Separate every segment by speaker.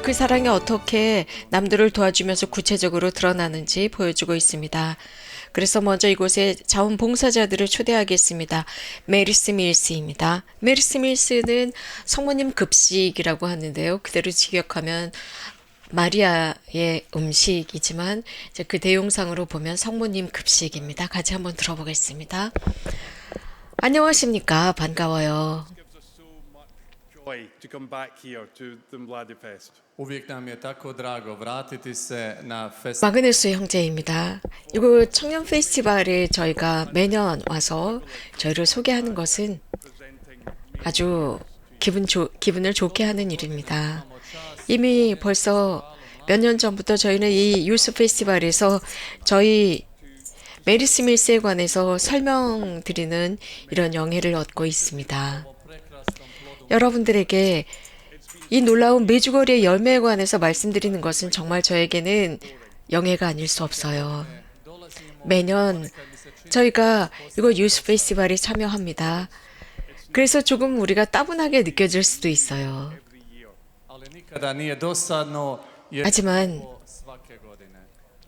Speaker 1: 그래서 그 사랑이 어떻게 남들을 도와주면서 구체적으로 드러나는지 보여주고 있습니다. 그래서 먼저 이곳에 자원봉사자들을 초대하겠습니다. 메리스 밀스입니다. 메리스 밀스는 성모님 급식이라고 하는데요. 그대로 직역하면 마리아의 음식이지만 이제 그 대용상으로 보면 성모님 급식입니다. 같이 한번 들어보겠습니다. 안녕하십니까. 반가워요.
Speaker 2: Joy to come back here to the Mladi Fest.
Speaker 3: Uvijek nam je tako drago vratiti se na festival.
Speaker 1: 마그네스 형제입니다. 이곳 청년 페스티벌에 저희가 매년 와서 저희를 소개하는 것은 아주 기분을 좋게 하는 일입니다. 이미 벌써 몇 년 전부터 저희는 이 유스 페스티벌에서 저희 메리스 밀스에 관해서 설명드리는 이런 영예를 얻고 있습니다. 여러분들에게 이 놀라운 메주거리의 열매에 관해서 말씀드리는 것은 정말 저에게는 영예가 아닐 수 없어요. 매년 저희가 이곳 유스 페스티벌에 참여합니다. 그래서 조금 우리가 따분하게 느껴질 수도 있어요.
Speaker 3: Ali nikada nije dosadno jer
Speaker 1: 하지만
Speaker 3: svake godine.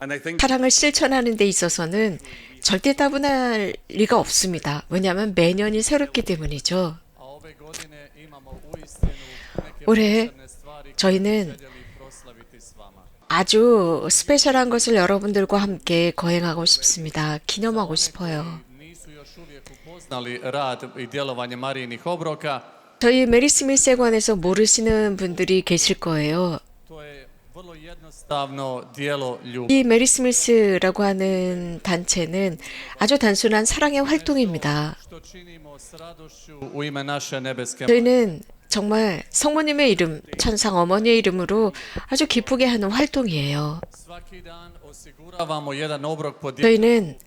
Speaker 2: And I think
Speaker 1: 사랑을 실천하는 데 있어서는 절대 따분할 리가 없습니다. 왜냐하면 매년이 새롭기 때문이죠.
Speaker 3: A ove godine imamo uistinu neke
Speaker 1: 올해
Speaker 3: posebne stvari
Speaker 1: 저희는
Speaker 3: željeli proslaviti s vama.
Speaker 1: 아주 스페셜한 것을 여러분들과 함께 거행하고 싶습니다. 기념하고 싶어요.
Speaker 3: Nisu još uvijek upoznali rad i djelovanje Marijinih obroka.
Speaker 1: 저희 메리스 밀스에 관해서 모르시는 분들이 계실 거예요.
Speaker 3: To je vrlo jednostavno djelo ljubavi.
Speaker 1: 이 메리스 밀스라고 하는 단체는 아주 단순한 사랑의 활동입니다.
Speaker 3: Što činimo s radošću u ime naše nebeske
Speaker 1: 저희는 정말 성모님의 이름, 천상 어머니의 이름으로 아주 기쁘게 하는 활동이에요.
Speaker 3: svaki dan osiguravamo jedan obrok po djetetu.
Speaker 1: 저희는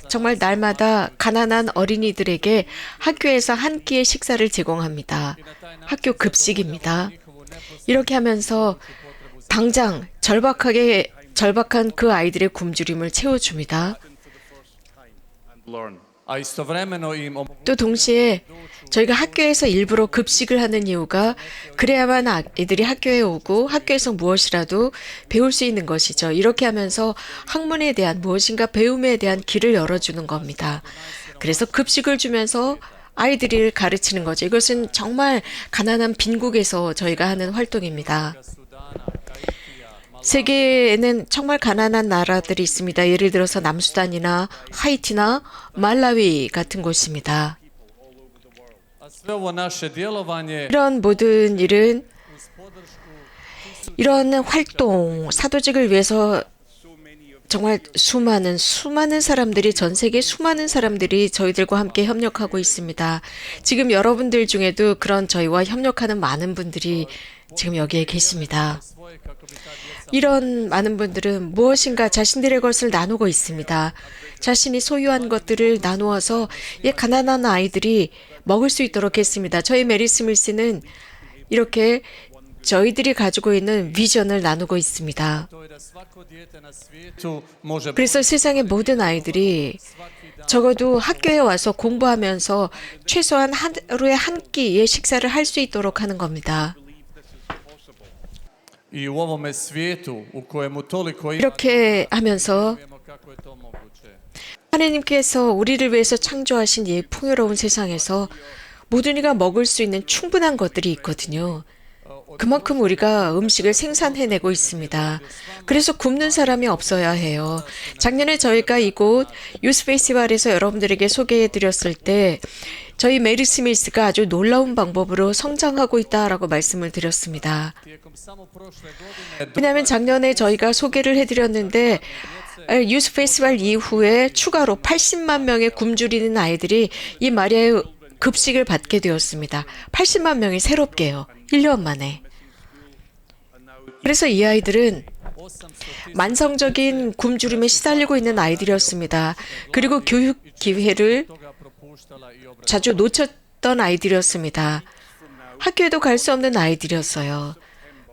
Speaker 1: 정말 날마다 가난한 어린이들에게 학교에서 한 끼의 식사를 제공합니다. 학교 급식입니다. 이렇게 하면서 당장 절박한 그 아이들의 굶주림을 채워줍니다.
Speaker 2: learn.
Speaker 3: A istovremeno im
Speaker 1: 또 동시에 저희가 학교에서 일부러 급식을 하는 이유가 그래야만 아이들이 학교에 오고 학교에서 무엇이라도 배울 수 있는 것이죠. 이렇게 하면서 학문에 대한 무엇인가 배움에 대한 길을 열어주는 겁니다. 그래서 급식을 주면서 아이들을 가르치는 거죠. 이것은 정말 가난한 빈국에서 저희가 하는 활동입니다. 세계에는 정말 가난한 나라들이 있습니다. 예를 들어서 남수단이나 하이티나 말라위 같은 곳입니다.
Speaker 3: a sve ovo naše djelovanje
Speaker 1: 이런 모든 일은 이런 활동, 사도직을 위해서 정말 수많은 사람들이 전 세계 수많은 사람들이 저희들과 함께 협력하고 있습니다. 지금 여러분들 중에도 그런 저희와 협력하는 많은 분들이 지금 여기에 계십니다.
Speaker 3: svoje kako bi ta djeca
Speaker 1: 이런 많은 분들은 무엇인가 자신들의 것을 나누고 있습니다. 자신이 소유한 것들을 나누어서 이 가난한 아이들이 먹을 수 있도록 했습니다. 저희 메리스 밀스는 이렇게 저희들이 가지고 있는 비전을 나누고 있습니다.
Speaker 3: to je da svako dijete na svijetu može
Speaker 1: 그래서 세상의 모든 아이들이 적어도 학교에 와서 공부하면서 최소한 하루에 한 끼의 식사를 할 수 있도록 하는 겁니다.
Speaker 3: i u ovome svijetu u kojemu toliko ima
Speaker 1: 이렇게 하면서
Speaker 3: vemo kako je to moguće.
Speaker 1: 하나님께서 우리를 위해서 창조하신 이 풍요로운 세상에서 모든 이가 먹을 수 있는 충분한 것들이 있거든요. 그만큼 우리가 음식을 생산해내고 있습니다. 그래서 굶는 사람이 없어야 해요. 작년에 저희가 이곳 유스 페스티벌에서 여러분들에게 소개해드렸을 때 저희 메리스 밀스가 아주 놀라운 방법으로 성장하고 있다라고 말씀을 드렸습니다.
Speaker 3: Tijekom samo prošle godine
Speaker 1: 왜냐하면 작년에 저희가 소개를 해드렸는데 유스 페스티벌 이후에 추가로 80만 명의 굶주리는 아이들이 이 마리아의 급식을 받게 되었습니다. 80만 명이 새롭게요. 1년 만에. 그래서 이 아이들은 만성적인 굶주림에 시달리고 있는 아이들이었습니다. 그리고 교육 기회를
Speaker 3: toga propuštala i obrazovanja.
Speaker 1: 자주 놓쳤던 아이들이었습니다. 학교에도 갈 수 없는 아이들이었어요.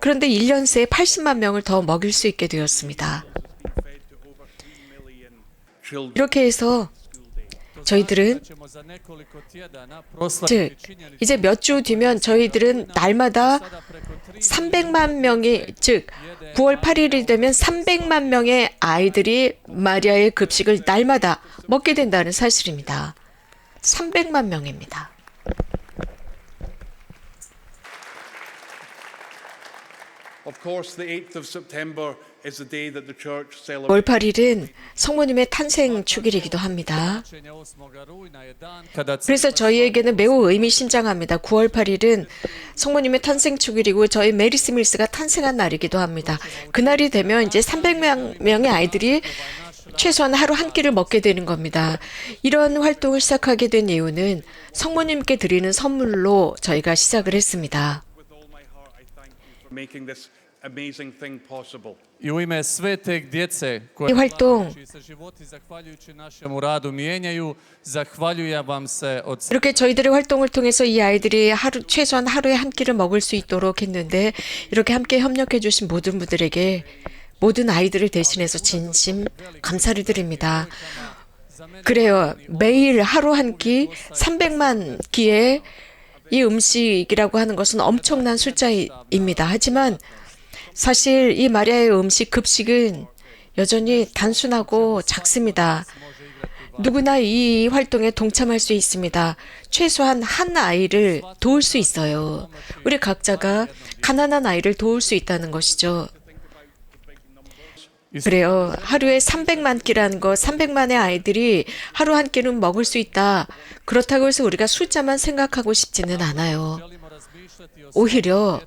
Speaker 1: 그런데 1년 새에 80만 명을 더 먹일 수 있게 되었습니다.
Speaker 2: Children
Speaker 1: 이렇게 해서 저희들은
Speaker 3: ćemo za nekoliko tjedana
Speaker 1: 즉
Speaker 3: proslaviti činjenicu
Speaker 1: 이제 몇 주 뒤면 저희들은 날마다
Speaker 3: sada preko
Speaker 1: 300만 명이, 즉 9월 8일이 되면 300만 명의 아이들이 마리아의 급식을 날마다 먹게 된다는 사실입니다. 300만 명입니다.
Speaker 2: Of course, the 8th of September is the day that the church
Speaker 1: 9월
Speaker 2: celebrates
Speaker 1: 8일은 성모님의 탄생 축일이기도 합니다.
Speaker 3: Kada
Speaker 1: 그래서 저희에게는 매우 의미심장합니다. 9월 8일은 성모님의 탄생 축일이고 저희 메리 스밀스가 탄생한 날이기도 합니다. 그날이 되면 이제 300명의 아이들이 최소한 하루 한 끼를 먹게 되는 겁니다. 이런 활동을 시작하게 된 이유는 성모님께 드리는 선물로 저희가 시작을 했습니다.
Speaker 2: with all my heart. I thank you for making this amazing thing possible.
Speaker 3: I u ime sve te djece
Speaker 1: 이
Speaker 3: koje
Speaker 1: 활동,
Speaker 3: čiji se životi zahvaljujući našemu radu mijenjaju, zahvaljujem vam se od
Speaker 1: 이렇게 저희들의 활동을 통해서 이 아이들이 최소한 하루에 한 끼를 먹을 수 있도록 했는데 이렇게 함께 협력해 주신 모든 분들에게 모든 아이들을 대신해서 진심 감사를 드립니다. 그래요. 매일 하루 한 끼, 300만 끼의 이 음식이라고 하는 것은 엄청난 숫자입니다. 하지만 사실 이 마리아의 음식 급식은 여전히 단순하고 작습니다. 누구나 이 활동에 동참할 수 있습니다. 최소한 한 아이를 도울 수 있어요. 우리 각자가 가난한 아이를 도울 수 있다는 것이죠. 그래요. 하루에 300만 끼라는 것, 300만의 아이들이 하루 한 끼는 먹을 수 있다. 그렇다고 해서 우리가 숫자만 생각하고 싶지는 않아요. 오히려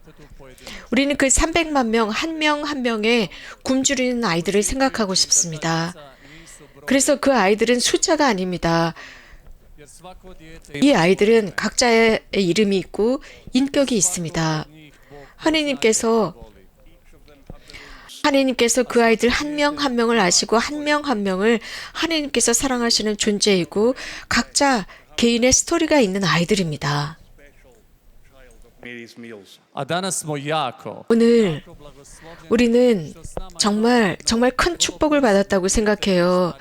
Speaker 1: 우리는 그 300만 명, 한 명 한 명의 굶주리는 아이들을 생각하고 싶습니다. 그래서 그 아이들은 숫자가 아닙니다. 이 아이들은 각자의 이름이 있고 인격이 있습니다. 하나님께서 그 아이들 한 명 한 명을 아시고 한 명 한 명을 하나님께서 사랑하시는 존재이고 각자 개인의 스토리가 있는 아이들입니다.
Speaker 2: Mary's meals.
Speaker 3: A danas smo jako
Speaker 1: 오늘 우리는 정말 큰 축복을 받았다고 생각해요.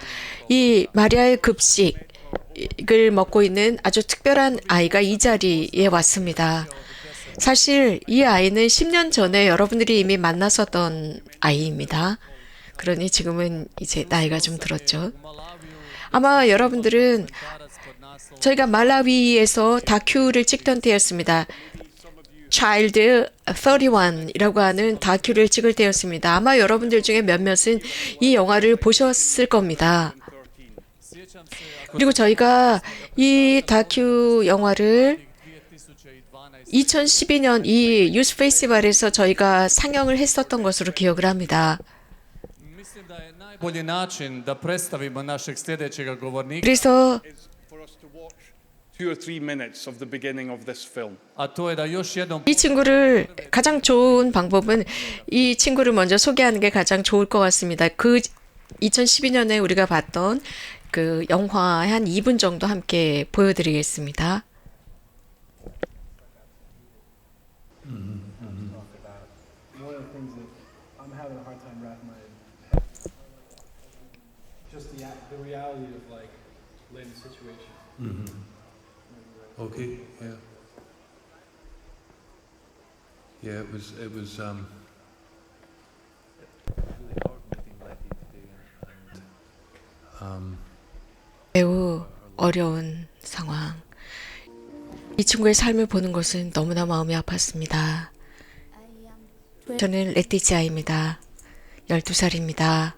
Speaker 1: 이 마리아의 급식을 먹고 있는 아주 특별한 아이가 이 자리에 왔습니다. 사실 이 아이는 10년 전에 여러분들이 이미 만났었던 아이입니다. 그러니 지금은 이제 나이가 좀 들었죠. 아마 여러분들은 저희가 말라위에서 다큐를 찍던 때였습니다. Child 31이라고 하는 다큐를 찍을 때였습니다. 아마 여러분들 중에 몇몇은 이 영화를 보셨을 겁니다. 그리고 저희가 이 다큐 영화를 2012년 이 유스 페스티벌에서 저희가 상영을 했었던 것으로 기억을 합니다.
Speaker 3: Mislim da je najbolji način da predstavimo našeg sljedećeg govornika,
Speaker 1: 그래서
Speaker 2: Is for us to watch 2 or 3 minutes of the beginning of this film.
Speaker 3: a to je da još jednom
Speaker 1: 이 친구를 가장 좋은 방법은 이 친구를 먼저 소개하는 게 가장 좋을 것 같습니다. 그 2012년에 우리가 봤던 그 영화 한 2분 정도 함께 보여드리겠습니다.
Speaker 4: One of the things that I'm having a hard time wrapping my head, just the reality of like Lynn's situation.
Speaker 5: Okay, yeah. Yeah, it was,
Speaker 1: 매우 어려운 상황. 이 친구의 삶을 보는 것은 너무나 마음이 아팠습니다. 저는 레티지아입니다. 12살입니다.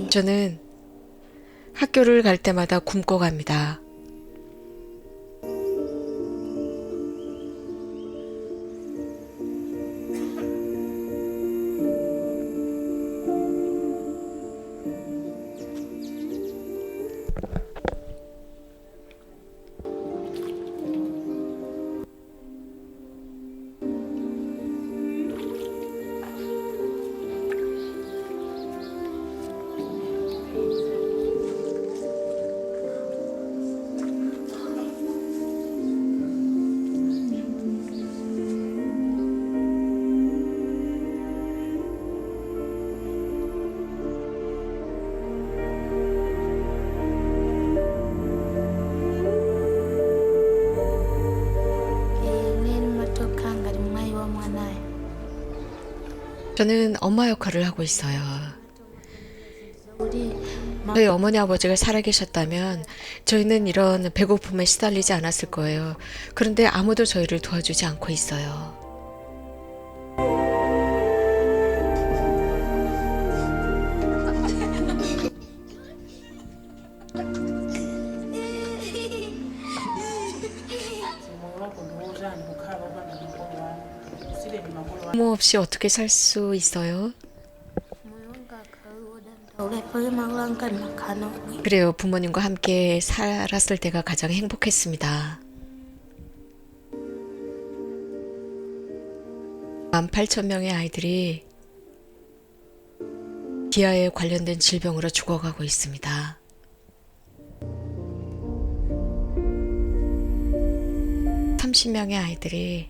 Speaker 1: 저는 학교를 갈 때마다 굶고 갑니다. 저는 엄마 역할을 하고 있어요. 저희 어머니 아버지가 살아계셨다면 저희는 이런 배고픔에 시달리지 않았을 거예요. 그런데 아무도 저희를 도와주지 않고 있어요. 부모 없이 어떻게 살 수 있어요? 그래요. 부모님과 함께 살았을 때가 가장 행복했습니다. 18,000명의 아이들이 기아에 관련된 질병으로 죽어가고 있습니다. (30명의) 아이들이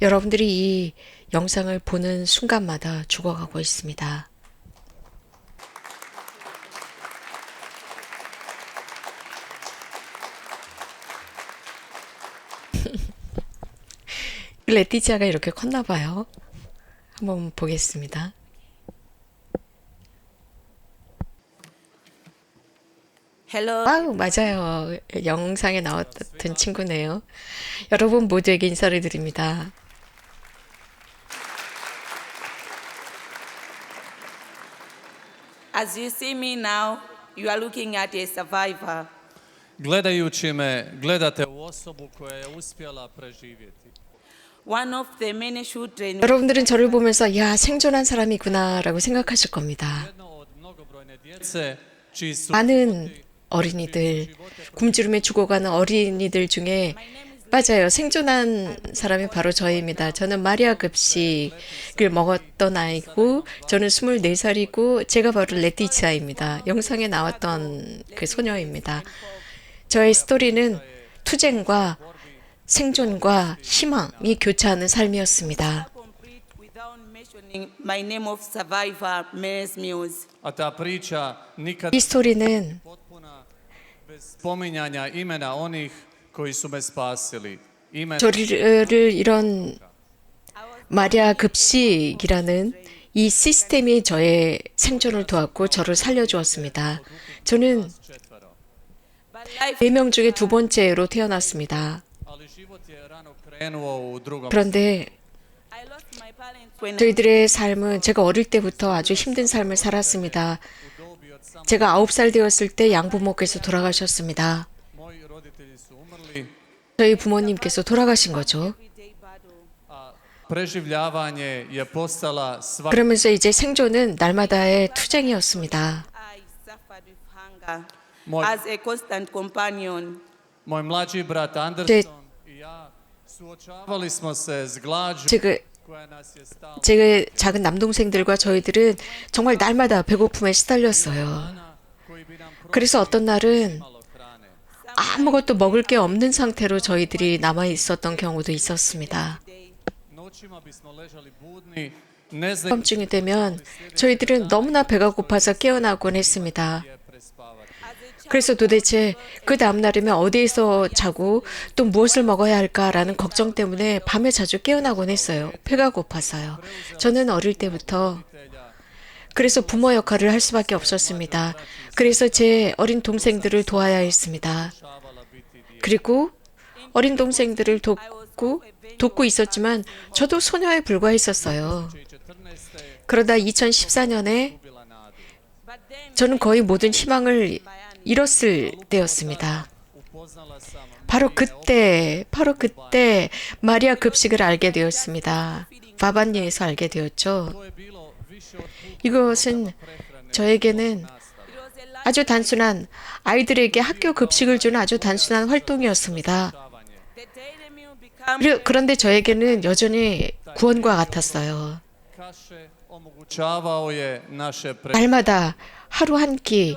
Speaker 1: 여러분들이 이 영상을 보는 순간마다 죽어가고 있습니다. 레티지아가 이렇게 컸나 봐요. 한번 보겠습니다. 아우, 맞아요. 영상에 나왔던 친구네요. 여러분 모두에게 인사를 드립니다.
Speaker 6: As you see me now, you are looking at a survivor.
Speaker 3: Gledajući me, gledate u osobu koja je uspjela preživjeti.
Speaker 6: One of the many children
Speaker 1: 여러분들은 저를 보면서 야, 생존한 사람이구나 라고 생각하실 겁니다.
Speaker 3: Jedno od mnogobrojne djece čiji su
Speaker 1: 많은 어린이들, 굶주림에 죽어가는 어린이들 중에 맞아요. 생존한 사람이 바로 저입니다. 저는 마리아 급식을 먹었던 아이고 저는 24살이고 제가 바로 레티치아입니다. 영상에 나왔던 그 소녀입니다. 저의 스토리는 투쟁과 생존과 희망이 교차하는 삶이었습니다.
Speaker 6: complete without mentioning my name of survivor, Mary's Mills.
Speaker 3: a ta priča nikad
Speaker 1: 이 스토리는
Speaker 3: potpuna bez spominjanja imena onih koji su me spasili. Imena
Speaker 1: 저를 이런 마리아 급식이라는 이 시스템이 저의 생존을 도왔고 저를 살려주었습니다. 저는
Speaker 3: četvero.
Speaker 6: But life
Speaker 1: 4명 중에 두 번째로 태어났습니다.
Speaker 3: Ali život je rano krenuo u drugom.
Speaker 1: 그런데
Speaker 6: I lost my parents when
Speaker 1: 저희들의 삶은 제가 어릴 때부터 아주 힘든 삶을 살았습니다. 제가 9살 되었을 때 양부모께서 돌아가셨습니다.
Speaker 3: Moji roditelji su umrli,
Speaker 1: 저희 부모님께서 돌아가신 거죠.
Speaker 6: everyday battle.
Speaker 3: a preživljavanje je postala sva
Speaker 1: 그러면서 이제 생존은 날마다의 투쟁이었습니다.
Speaker 6: I suffered with hunger
Speaker 3: Moj-
Speaker 6: as a constant companion.
Speaker 3: Moj mlađi brat Anderson i ja suočavali smo se s glađu koja nas je stalno
Speaker 1: 제 작은 남동생들과 저희들은 정말 날마다 배고픔에 시달렸어요.
Speaker 3: koji bi nam
Speaker 1: 그래서 어떤 날은
Speaker 3: malo hrane.
Speaker 1: 아무것도 먹을 게 없는 상태로 저희들이 남아 있었던 경우도 있었습니다.
Speaker 3: Noćima bismo ležali budni, ne znajući
Speaker 1: 밤중이 되면 저희들은 너무나 배가 고파서 깨어나곤 했습니다.
Speaker 3: gdje prespavati.
Speaker 1: 그래서 도대체 그 다음 날이면 어디에서 자고 또 무엇을 먹어야 할까라는 걱정 때문에 밤에 자주 깨어나곤 했어요. 배가 고파서요. 저는 어릴 때부터 그래서 부모 역할을 할 수밖에 없었습니다. 그래서 제 어린 동생들을 도와야 했습니다. 그리고 어린 동생들을 돕고 있었지만 저도 소녀에 불과했었어요. 그러다 2014년에
Speaker 6: But then
Speaker 1: 저는 거의 모든 희망을 잃었을 때였습니다.
Speaker 3: Upoznala sam
Speaker 1: 바로 그때 마리아 급식을 알게 되었습니다. 바바니에서 알게 되었죠.
Speaker 3: to je bilo više od
Speaker 1: 이것은 저에게는 아주 단순한 아이들에게 학교 급식을 주는 아주 단순한 활동이었습니다.
Speaker 6: the daily meal becomes
Speaker 1: 그런데 저에게는 여전히 구원과 같았어요.
Speaker 3: kaše omogućavao je naše
Speaker 1: 날마다 하루 한 끼,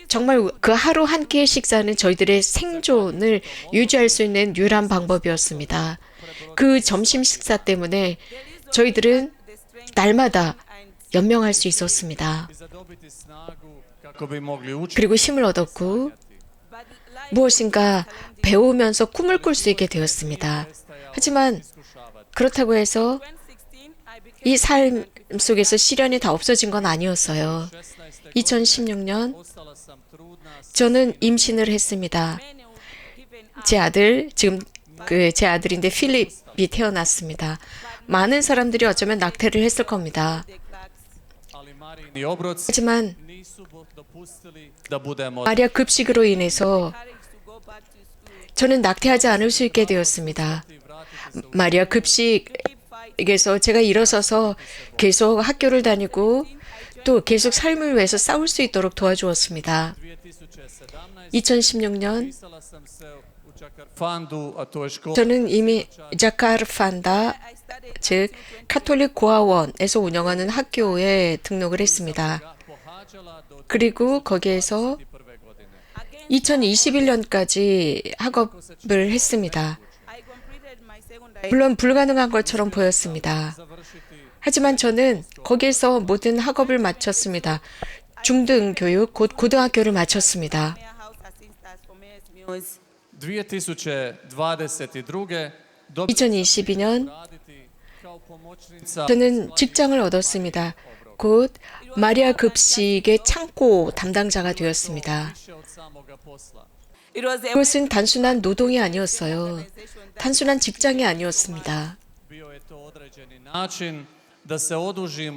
Speaker 1: 정말 그 하루 한 끼의 식사는 저희들의 생존을 유지할 수 있는 유일한 방법이었습니다. 그 점심 식사 때문에 저희들은 날마다 연명할 수 있었습니다.
Speaker 3: zadobiti snagu kako bi mogli učiti.
Speaker 1: 그리고 힘을 얻었고 무엇인가 배우면서 꿈을 꿀 수 있게 되었습니다. 하지만 그렇다고 해서
Speaker 6: 16 I became
Speaker 1: 이 삶을 속에서 시련이 다 없어진 건 아니었어요. 2016년 저는 임신을 했습니다. 제 아들, 지금 제 아들인데 필립이 태어났습니다. 많은 사람들이 어쩌면 낙태를 했을 겁니다. 하지만 마리아 급식으로 인해서 저는 낙태하지 않을 수 있게 되었습니다. 마리아 급식에서 제가 일어서서 계속 학교를 다니고 또 계속 삶을 위해서 싸울 수 있도록 도와주었습니다. 2016년 저는 이미 자카르판다, 즉 카톨릭 고아원에서 운영하는 학교에 등록을 했습니다. 그리고 거기에서 2021년까지 학업을 했습니다. 물론 불가능한 것처럼 보였습니다. 하지만 저는 거기에서 모든 학업을 마쳤습니다. 중등교육, 곧 고등학교를 마쳤습니다. 2022년 저는 직장을 얻었습니다. 곧 마리아 급식의 창고 담당자가 되었습니다. 그것은 단순한 노동이 아니었어요. 단순한 직장이 아니었습니다.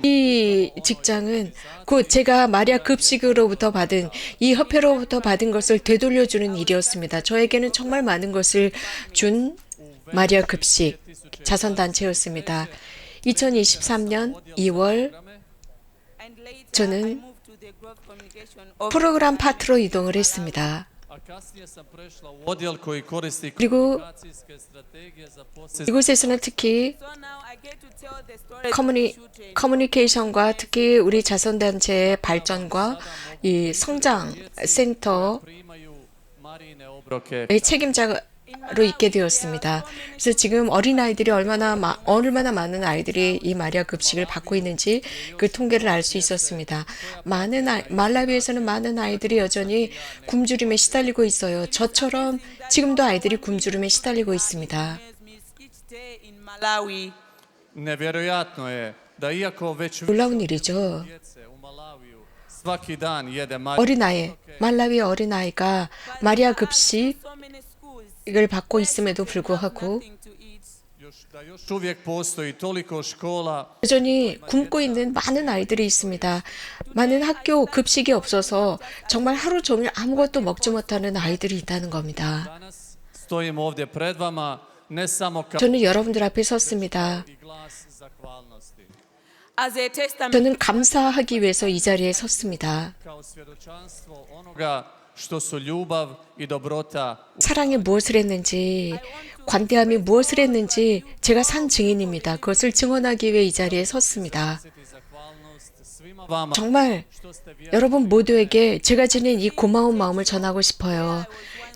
Speaker 1: 이 직장은 곧 제가 마리아 급식으로부터 받은 이 협회로부터 받은 것을 되돌려주는 일이었습니다. 저에게는 정말 많은 것을 준 마리아 급식 자선단체였습니다. 2023년 2월 저는 프로그램 파트로 이동을 했습니다. 그리고 이곳에서는 특히 커뮤니케이션과 특히 우리 자선단체의 발전과 이 성장 센터의 책임자로 있게 되었습니다. 그래서 지금 어린아이들이 얼마나 많은 아이들이 이 마리아 급식을 받고 있는지 그 통계를 알 수 있었습니다. 말라위에서는 많은 아이들이 여전히 굶주림에 시달리고 있어요. 저처럼 지금도 아이들이 굶주림에 시달리고 있습니다. 놀라운 일이죠. 말라위 어린아이가 마리아 급식을 받고 있음에도 불구하고 여전히 굶고 있는 많은 아이들이 있습니다. 많은 학교 급식이 없어서 정말 하루 종일 아무것도 먹지 못하는 아이들이 있다는 겁니다. 저는 여러분들 앞에 섰습니다. 저는 감사하기 위해서 이 자리에 섰습니다. 사랑이 무엇을 했는지, 관대함이 무엇을 했는지 제가 산 증인입니다. 그것을 증언하기 위해 이 자리에 섰습니다. 정말 여러분 모두에게 제가 지닌 이 고마운 마음을 전하고 싶어요.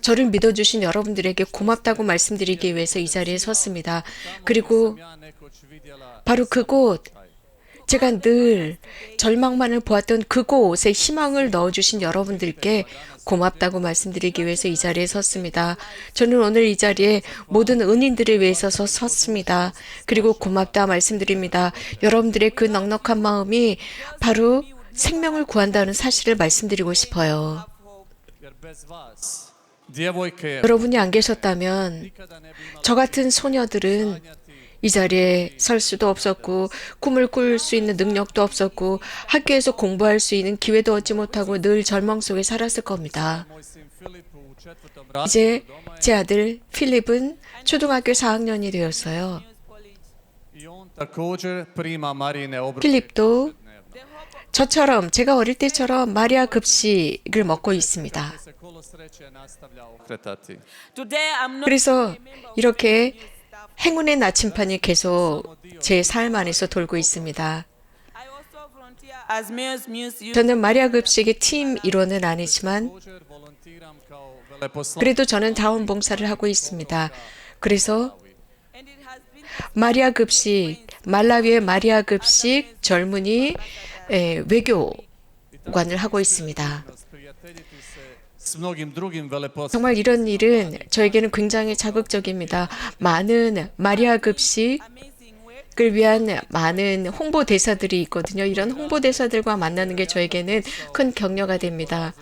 Speaker 1: 저를 믿어주신 여러분들에게 고맙다고 말씀드리기 위해서 이 자리에 섰습니다. 그리고 바로 그곳, 제가 늘 절망만을 보았던 그곳에 희망을 넣어주신 여러분들께 고맙다고 말씀드리기 위해서 이 자리에 섰습니다. 저는 오늘 이 자리에 모든 은인들을 위해서 섰습니다. 그리고 고맙다 말씀드립니다. 여러분들의 그 넉넉한 마음이 바로 생명을 구한다는 사실을 말씀드리고 싶어요. 여러분이 안 계셨다면 저 같은 소녀들은 이 자리에 설 수도 없었고 꿈을 꿀 수 있는 능력도 없었고 학교에서 공부할 수 있는 기회도 얻지 못하고 늘 절망 속에 살았을 겁니다. 이제 제 아들 필립은 초등학교 4학년이 되었어요. 필립도 저처럼 제가 어릴 때처럼 마리아 급식을 먹고 있습니다. 그래서 이렇게 행운의 나침판이 계속 제 삶 안에서 돌고 있습니다. 저는 마리아 급식의 팀 일원은 아니지만 그래도 저는 자원봉사를 하고 있습니다. 그래서 마리아 급식, 말라위의 마리아 급식 젊은이 외교관을 하고 있습니다. 정말 이런 일은 저에게는 굉장히 자극적입니다. 많은 마리아 급식 위한 많은 홍보대사들이 있거든요. 이런 홍보대사들과 만나는 게 저에게는 큰 격려가 됩니다.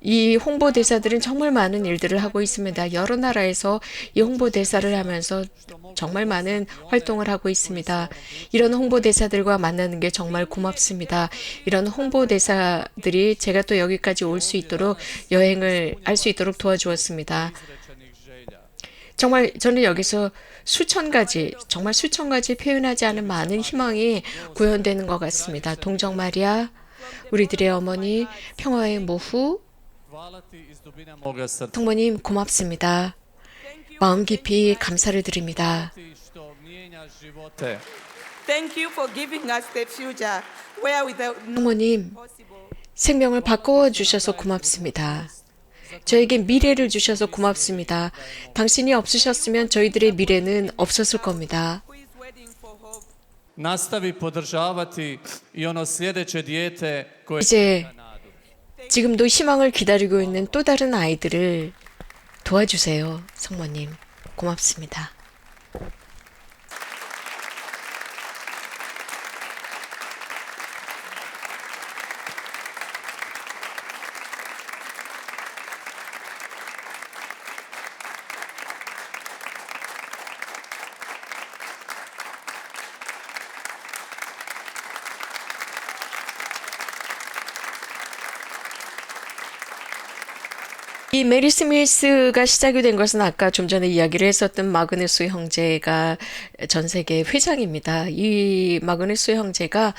Speaker 1: 이 홍보대사들은 정말 많은 일들을 하고 있습니다. 여러 나라에서 이 홍보대사를 하면서 정말 많은 활동을 하고 있습니다. 이런 홍보대사들과 만나는 게 정말 고맙습니다. 이런 홍보대사들이 제가 또 여기까지 올 수 있도록 여행을 할 수 있도록 도와주었습니다. 정말 저는 여기서 정말 수천 가지 표현하지 않은 많은 희망이 구현되는 것 같습니다. 동정 마리아, 우리들의 어머니, 평화의 모후,
Speaker 3: Hvala ti iz dubine moga srca.
Speaker 1: 성모님 고맙습니다. 마음 깊이 감사를 드립니다.
Speaker 3: Ti što mijenjaš živote.
Speaker 6: Thank you for giving us the future where without
Speaker 1: 성모님,
Speaker 6: possible.
Speaker 1: 생명을 바꿔 주셔서 고맙습니다. 저에게 미래를 주셔서 고맙습니다. 당신이 없으셨으면 저희들의 미래는 없었을 겁니다.
Speaker 6: Who is waiting for hope?
Speaker 3: Nastavi podržavati i ono sljedeće dijete koje
Speaker 1: 이제
Speaker 3: čeka nadu.
Speaker 1: 지금도 희망을 기다리고 있는 또 다른 아이들을 도와주세요. 성모님, 고맙습니다. 이 메리 스미스가 시작이 된 것은 아까 좀 전에 이야기를 했었던 마그누스 형제가 전 세계 회장입니다. 이 마그누스 형제가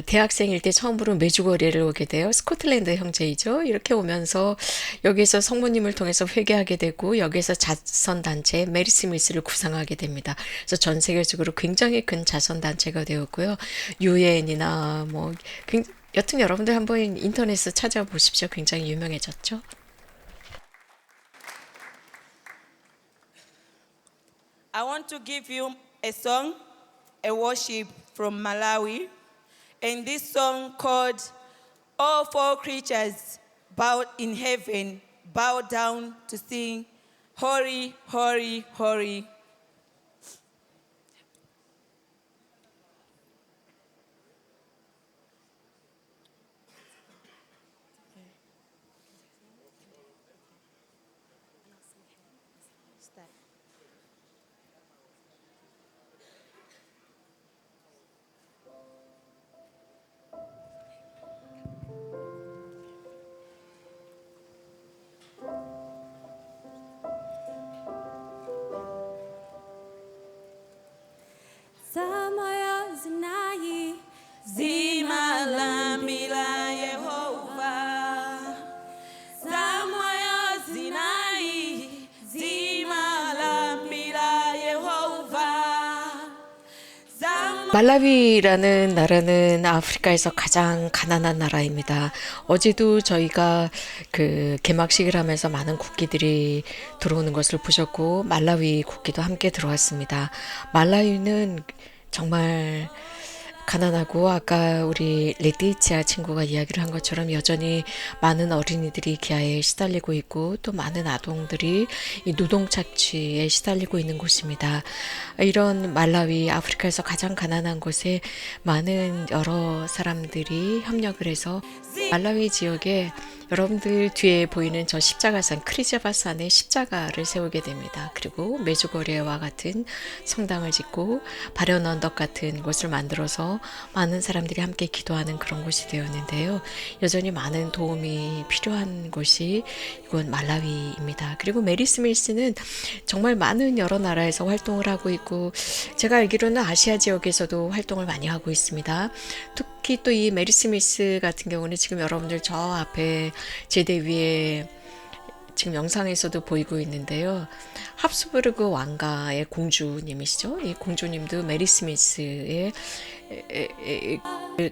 Speaker 1: 대학생일 때 처음으로 메주거리를 오게 돼요. 스코틀랜드 형제이죠. 이렇게 오면서 여기에서 성모님을 통해서 회개하게 되고 여기에서 자선단체 메리 스미스를 구성하게 됩니다. 그래서 전 세계적으로 굉장히 큰 자선단체가 되었고요. 유엔이나 여튼 여러분들 한번 인터넷에 찾아보십시오. 굉장히 유명해졌죠.
Speaker 6: I want to give you a song, a worship from Malawi. And this song called All Four Creatures Bow in Heaven, Bow Down to Sing, Holy, Holy, Holy.
Speaker 7: Samoyo zinai
Speaker 6: Zima lambila Yehova. Samoyo zinai. Zima lambila Yehova.
Speaker 1: 말라위라는 나라는 아프리카에서 가장 가난한 나라입니다. 어제도 저희가 그 개막식을 하면서 많은 국기들이 들어오는 것을 보셨고 말라위 국기도 함께 들어왔습니다. 말라위는 정말 가난하고 아까 우리 레티치아 친구가 이야기를 한 것처럼 여전히 많은 어린이들이 기아에 시달리고 있고 또 많은 아동들이 이 노동 착취에 시달리고 있는 곳입니다. 이런 말라위 아프리카에서 가장 가난한 곳에 많은 여러 사람들이 협력을 해서 말라위 지역에 여러분들 뒤에 보이는 저 십자가산 크리자바산에 십자가를 세우게 됩니다. 그리고 메주거리와 같은 성당을 짓고 바련 언덕 같은 곳을 만들어서 많은 사람들이 함께 기도하는 그런 곳이 되었는데요. 여전히 많은 도움이 필요한 곳이 이곳 말라위입니다. 그리고 메리 스미스는 정말 많은 여러 나라에서 활동을 하고 있고 제가 알기로는 아시아 지역에서도 활동을 많이 하고 있습니다. 특히 또 이 메리 스미스 같은 경우는 지금 여러분들 저 앞에 제대 위에 지금 영상에서도 보이고 있는데요. 합스부르크 왕가의 공주님이시죠. 이 공주님도 메리 스미스의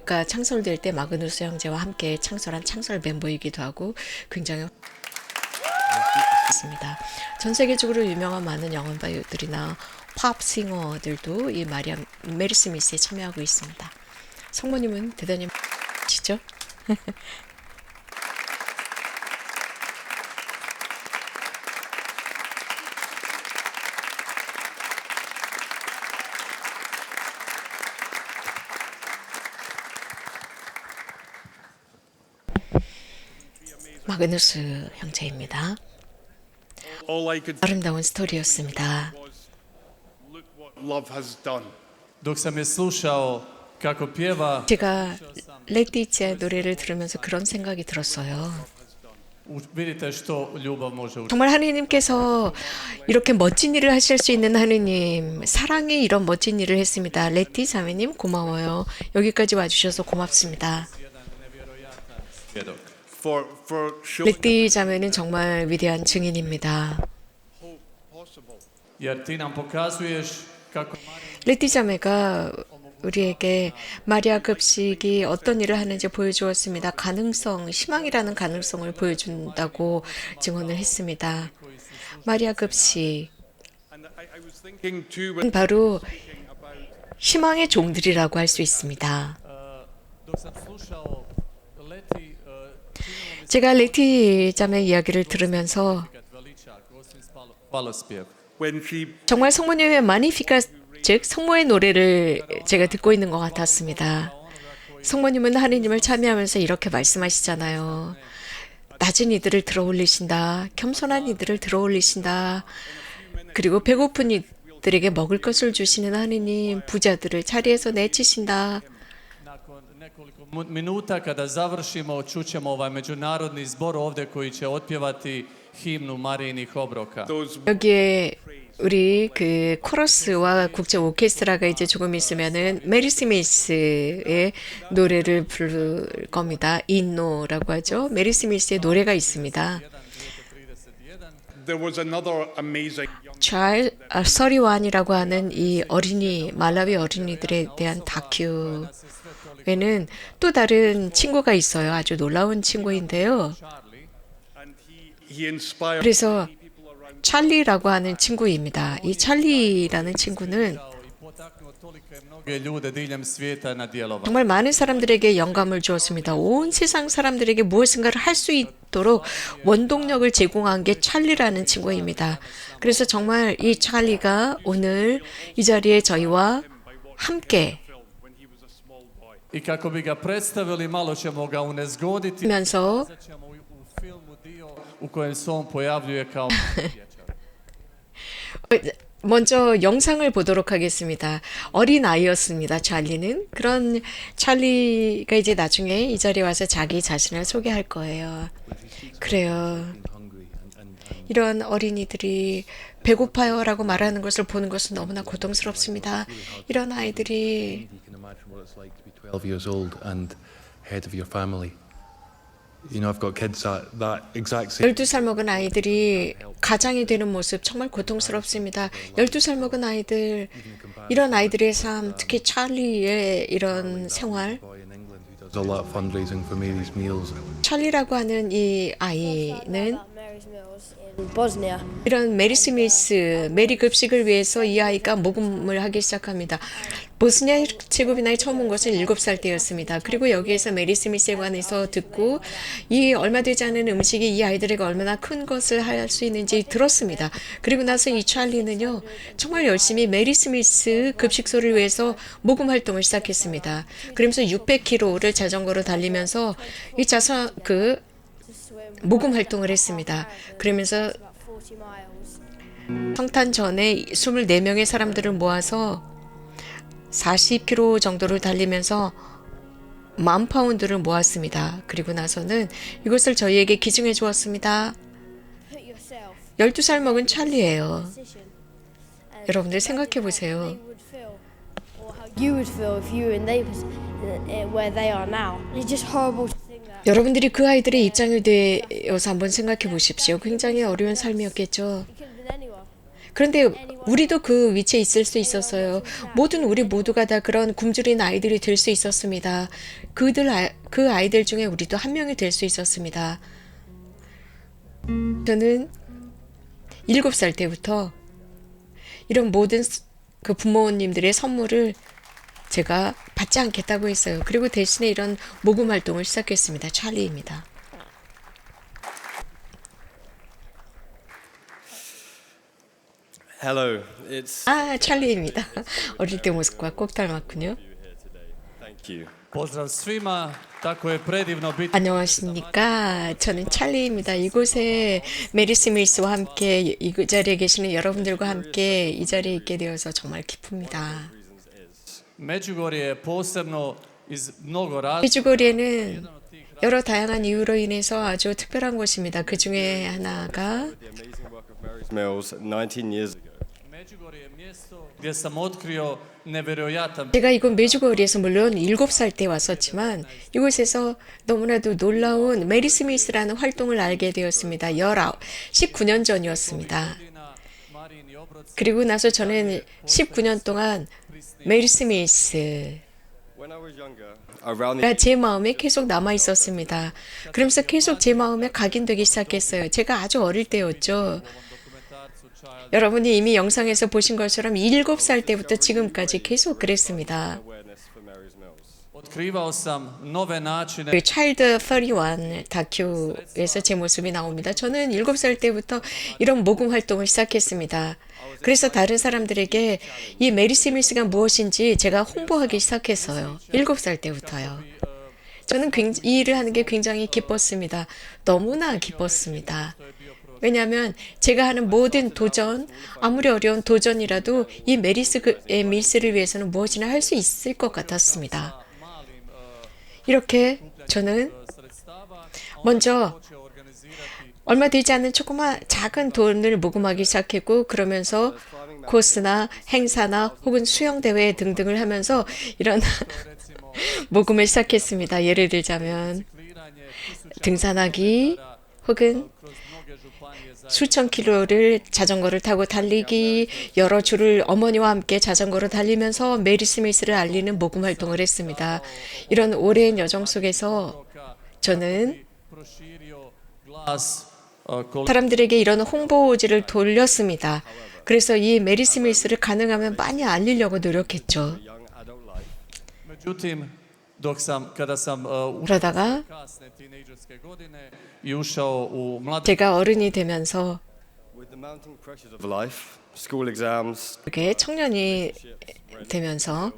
Speaker 1: 가 창설될 때 마그누스 형제와 함께 창설한 창설 멤버이기도 하고 굉장히 있습니다. 전 세계적으로 유명한 많은 영화 배우들이나 팝 싱어들도 이 메리 스미스에 참여하고 있습니다. 성모님은 대단히 시죠? 마그누스 형제입니다.
Speaker 2: All I could
Speaker 1: 아름다운 스토리였습니다.
Speaker 2: was, look what love has done.
Speaker 3: Dok sam je slušao kako pjeva,
Speaker 1: 제가 레티지아의 노래를 들으면서 그런 생각이 들었어요.
Speaker 3: vidite što ljubav može učiniti.
Speaker 1: 정말 하느님께서 이렇게 멋진 일을 하실 수 있는 하느님, 사랑이 이런 멋진 일을 했습니다. 레티 자매님 고마워요. 여기까지 와주셔서 고맙습니다.
Speaker 3: Svjedok.
Speaker 2: For showing
Speaker 1: 레티 자매는 정말 위대한 증인입니다.
Speaker 2: hope possible.
Speaker 3: Jer ti nam pokazuješ kako
Speaker 1: 레티 자매가 우리에게 마리아 급식이 어떤 일을 하는지 보여주었습니다. 가능성, 희망이라는 가능성을 보여준다고 증언을 했습니다. 마리아 급식,
Speaker 2: And I was thinking too when
Speaker 1: 바로
Speaker 2: speaking about
Speaker 1: 희망의 종들이라고 할 수 있습니다.
Speaker 3: dok sam slušao Leti, činilo mi se
Speaker 1: 제가 레티 자매 이야기를 들으면서
Speaker 3: kad veliča Gostin hvalospjev.
Speaker 2: when she
Speaker 1: 정말 성모님의 마니피카, 즉 성모의 노래를 제가 듣고 있는 것 같았습니다. 성모님은 하느님을 참여하면서 이렇게 말씀하시잖아요. 낮은 이들을 들어 올리신다. 겸손한 이들을 들어 올리신다. 그리고 배고픈 이들에게 먹을 것을 주시는 하느님, 부자들을 자리에서 내치신다.
Speaker 3: Nakon nekoliko minuta kada završimo, čućemo ovaj međunarodni zbor ovdje koji će otpjevati himnu Marijinih obroka.
Speaker 2: those
Speaker 1: 여기에 우리 그 코러스와 국제 오케스트라가 이제 조금 있으면은 메리 스미스의 노래를 부를 겁니다. 인노라고 하죠. 메리 스미스의 노래가 있습니다.
Speaker 2: there was another amazing young
Speaker 1: 찰 서리완이라고 하는 이 어린이 말라위 어린이들에 대한 다큐에는 또 다른 친구가 있어요. 아주 놀라운 친구인데요.
Speaker 2: and he inspired
Speaker 1: 그래서 찰리라고 하는 친구입니다. 이 찰리라는 친구는
Speaker 3: I potaknuo tolike mnoge ljude diljem svijeta na djelovanje.
Speaker 1: 정말 많은 사람들에게 영감을 주었습니다. 온 세상 사람들에게 무엇인가를 할 수 있도록 원동력을 제공한 게 찰리라는 친구입니다. 그래서 정말 이 찰리가 오늘 이 자리에 저희와 함께
Speaker 2: film when he was a small boy.
Speaker 3: I kako bi ga predstavili, malo ćemo ga unezgoditi.
Speaker 1: 하면서
Speaker 3: Ćemo u filmu dio u kojem se on pojavljuje kao dječak.
Speaker 1: 먼저 영상을 보도록 하겠습니다. 어린 아이였습니다. 찰리는. 그런 찰리가 이제 나중에 이 자리에 와서 자기 자신을 소개할 거예요. 그래요. 이런 어린이들이 배고파요라고 말하는 것을 보는 것은 너무나 고통스럽습니다. 이런 아이들이
Speaker 5: You can imagine what it's like to be 12 years old and head of your family. You know, I've got kids at that exact same
Speaker 1: 12살 먹은 아이들이 가장이 되는 모습 정말 고통스럽습니다. 12살 먹은 아이들, 이런 아이들의 삶, 특히 찰리의 이런 생활,
Speaker 5: boy in England who does a lot of fundraising for Mary's Meals.
Speaker 1: 찰리라고 하는 이 아이는
Speaker 7: Mary's Mills in Bosnia.
Speaker 1: 이런 메리 스미스, 메리 급식을 위해서 이 아이가 모금을 하기 시작합니다. 보스니아 제국이 나이 처음 온 것은 7살 때였습니다. 그리고 여기에서 메리 스미스에 관해서 듣고 이 얼마 되지 않은 음식이 이 아이들에게 얼마나 큰 것을 할 수 있는지 들었습니다. 그리고 나서 이 찰리는요, 정말 열심히 메리 스미스 급식소를 위해서 모금 활동을 시작했습니다. 그러면서 600km를 자전거로 달리면서 이 모금 활동을 했습니다. 그러면서
Speaker 7: About 40 miles.
Speaker 1: 성탄 전에 24명의 사람들을 모아서 40km 정도를 달리면서 10,000파운드를 모았습니다. 그리고 나서는 이것을 저희에게 기증해 주었습니다.
Speaker 7: Put yourself
Speaker 1: 12살 먹은 찰리예요.
Speaker 7: position. And
Speaker 1: 여러분들 생각해 보세요.
Speaker 7: they would feel, or how you would feel if you were in where they are now. It's just horrible to think that.
Speaker 1: 여러분들이 그 아이들의 입장이 되어서 한번 생각해 보십시오. 굉장히 어려운 삶이었겠죠.
Speaker 7: It could have been anyone.
Speaker 1: 그런데 우리도 그 위치에 있을 수 있었어요. 우리 모두가 다 그런 굶주린 아이들이 될 수 있었습니다. 그 아이들 중에 우리도 한 명이 될 수 있었습니다. 저는 7살 때부터 이런 모든 그 부모님들의 선물을 제가 받지 않겠다고 했어요. 그리고 대신에 이런 모금 활동을 시작했습니다. 찰리입니다.
Speaker 8: Hello, it's
Speaker 1: 찰리입니다. 어릴 때 모습과 꼭 닮았군요.
Speaker 8: here today. Thank you.
Speaker 3: Pozdrav svima, tako je predivno biti.
Speaker 1: 안녕하십니까. 저는 찰리입니다. 이곳에 메리 스밀스와 함께 이 자리에 계시는 여러분들과 함께 이 자리에 있게 되어서 정말 기쁩니다.
Speaker 3: Međugorje je posebno iz mnogo razloga.
Speaker 1: 메주거리에는 여러 다양한 이유로 인해서 아주 특별한 곳입니다. 그 중에 하나가
Speaker 8: The amazing work of Mary's Mills 19 years ago.
Speaker 3: Međugorje je mjesto gdje sam otkrio nevjerojatan
Speaker 1: 제가 이곳 메주거리에서 물론 7살 때 왔었지만 이곳에서 너무나도 놀라운 메리 스미스라는 활동을 알게 되었습니다. 19년 전이었습니다.
Speaker 3: Marijini obroci.
Speaker 1: 그리고 나서 저는 19년 동안 메리 스미스
Speaker 8: When I was younger, around the
Speaker 1: 제 마음에 계속 남아 있었습니다. 그러면서 계속 제 마음에 각인되기 시작했어요. 제가 아주 어릴 때였죠. 여러분이 이미 영상에서 보신 것처럼 7살 때부터 지금까지 계속 그랬습니다.
Speaker 8: awareness for Mary's Mills.
Speaker 3: Otkrivao sam nove načine
Speaker 1: 그 차일드 31 다큐에서 제 모습이 나옵니다. 저는 7살 때부터 이런 모금 활동을 시작했습니다. 그래서 다른 사람들에게 이 메리 스미스가 무엇인지 제가 홍보하기 시작했어요. 7살 때부터요. 저는 이 일을 하는 게 굉장히 기뻤습니다. 너무나 기뻤습니다. 왜냐하면 제가 하는 모든 도전, 아무리 어려운 도전이라도 이 메리 밀스를 위해서는 무엇이나 할 수 있을 것 같았습니다. 이렇게 저는 먼저 얼마 되지 않는 조그만 작은 돈을 모금하기 시작했고 그러면서 코스나 행사나 혹은 수영대회 등등을 하면서 이런 모금을 시작했습니다. 예를 들자면 등산하기 혹은 수천 킬로를 자전거를 타고 달리기, 여러 주를 어머니와 함께 자전거로 달리면서 메리 스미스를 알리는 모금 활동을 했습니다. 이런 오랜 여정 속에서 저는
Speaker 3: proširio glas
Speaker 1: 사람들에게 이런 홍보지를 돌렸습니다. 그래서 이 메리 스미스를 가능하면 많이 알리려고 노력했죠.
Speaker 8: Young adult life.
Speaker 3: Međutim, kada sam
Speaker 1: 그러다가
Speaker 3: kasne tinejdžerske godine i ušao u mlade
Speaker 1: 제가 어른이 되면서
Speaker 8: With the mounting pressures of life, school exams,
Speaker 1: 이렇게 청년이 되면서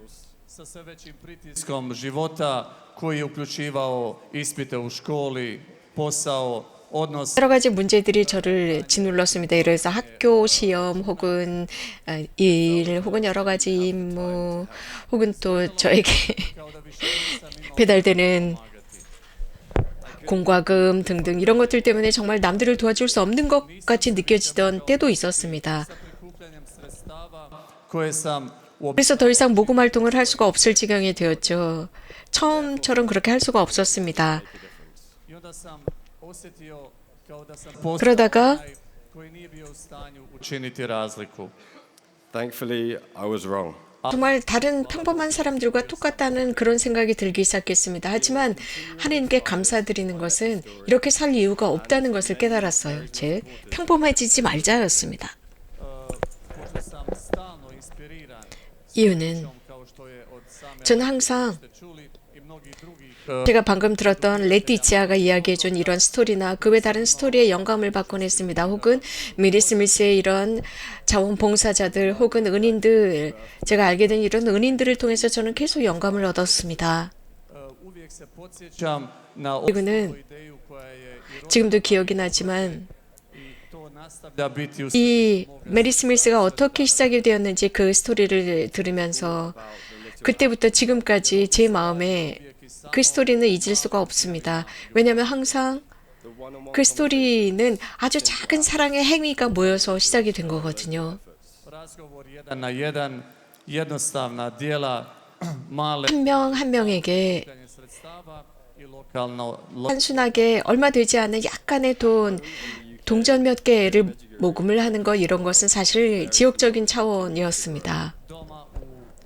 Speaker 3: sa sve većim pritiskom života koji je uključivao ispite u školi, posao, odnos
Speaker 1: 여러 가지 문제들이 저를 짓눌렀습니다. 예를 들어서 학교 시험 혹은 일 혹은 여러 가지 임무 혹은 또 저에게 배달되는 공과금 등등 이런 것들 때문에 정말 남들을 도와줄 수 없는 것 같이 느껴지던 때도 있었습니다.
Speaker 3: prikupljanjem sredstava koje sam u
Speaker 1: 그래서 더 이상 모금 활동을 할 수가 없을 지경이 되었죠. 처음처럼 그렇게 할 수가 없었습니다.
Speaker 3: I onda sam osjetio kao da sam
Speaker 1: 그러다가
Speaker 3: onaj koji nije bio u stanju učiniti razliku.
Speaker 8: thankfully, I was wrong.
Speaker 1: 정말 다른 평범한 사람들과 똑같다는 그런 생각이 들기 시작했습니다. 하지만 하나님께 감사드리는 것은 이렇게 살 이유가 없다는 것을 깨달았어요. 즉, 평범해지지 말자였습니다.
Speaker 3: Pošto sam stalno inspiriran
Speaker 1: 이유는
Speaker 3: kao što je od same
Speaker 1: 저는 항상
Speaker 3: ste čuli i mnogih drugih
Speaker 1: 제가 방금 들었던 레티치아가 이야기해준 이런 스토리나 그 외 다른 스토리에 영감을 받곤 했습니다. 혹은 미리 스미스의 이런 자원봉사자들 혹은 은인들 제가 알게 된 이런 은인들을 통해서 저는 계속 영감을 얻었습니다.
Speaker 3: uvijek se podsjećam na
Speaker 1: 그리고는
Speaker 3: ovu ideju koja je i
Speaker 1: 지금도 기억이 나지만
Speaker 3: to nastavlja biti u
Speaker 1: 이 메리 스미스가 어떻게 시작이 되었는지 그 스토리를 들으면서 그때부터 지금까지 제 마음에 그 스토리는 잊을 수가 없습니다. 왜냐하면 항상 그 스토리는 아주 작은 사랑의 행위가 모여서 시작이 된 거거든요.
Speaker 3: razgovor jedan na jedan, jednostavna djela, male
Speaker 1: 한 명 한 명에게
Speaker 3: prikupljanje sredstava i lokalno
Speaker 1: 단순하게 얼마 되지 않은 약간의 동전 몇 개를 모금을 하는 것 이런 것은 사실 지역적인 차원이었습니다.
Speaker 3: doma u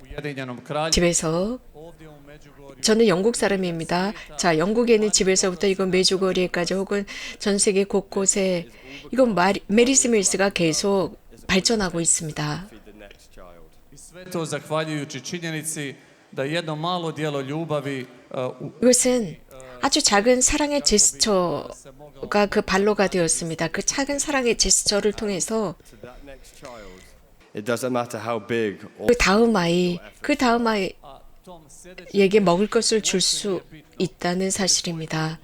Speaker 3: Ujedinjenom Kraljevstvu,
Speaker 1: 집에서
Speaker 3: ovdje u Međugorju,
Speaker 1: 저는 영국 사람입니다. 자, 영국에 있는 집에서부터 이건 메주거리에까지 혹은 전 세계 곳곳에 이건 메리 스밀스가 계속 발전하고 있습니다.
Speaker 8: Feed the next child.
Speaker 3: i sve to zahvaljujući činjenici da jedno malo djelo ljubavi
Speaker 1: 이것은 아주 작은 사랑의 제스처가 그 발로가 되었습니다. 그 작은 사랑의 제스처를 통해서
Speaker 8: To that next child, it doesn't matter how big or
Speaker 1: 그 다음 아이 에게 먹을 것을 줄 수 있다는 사실입니다.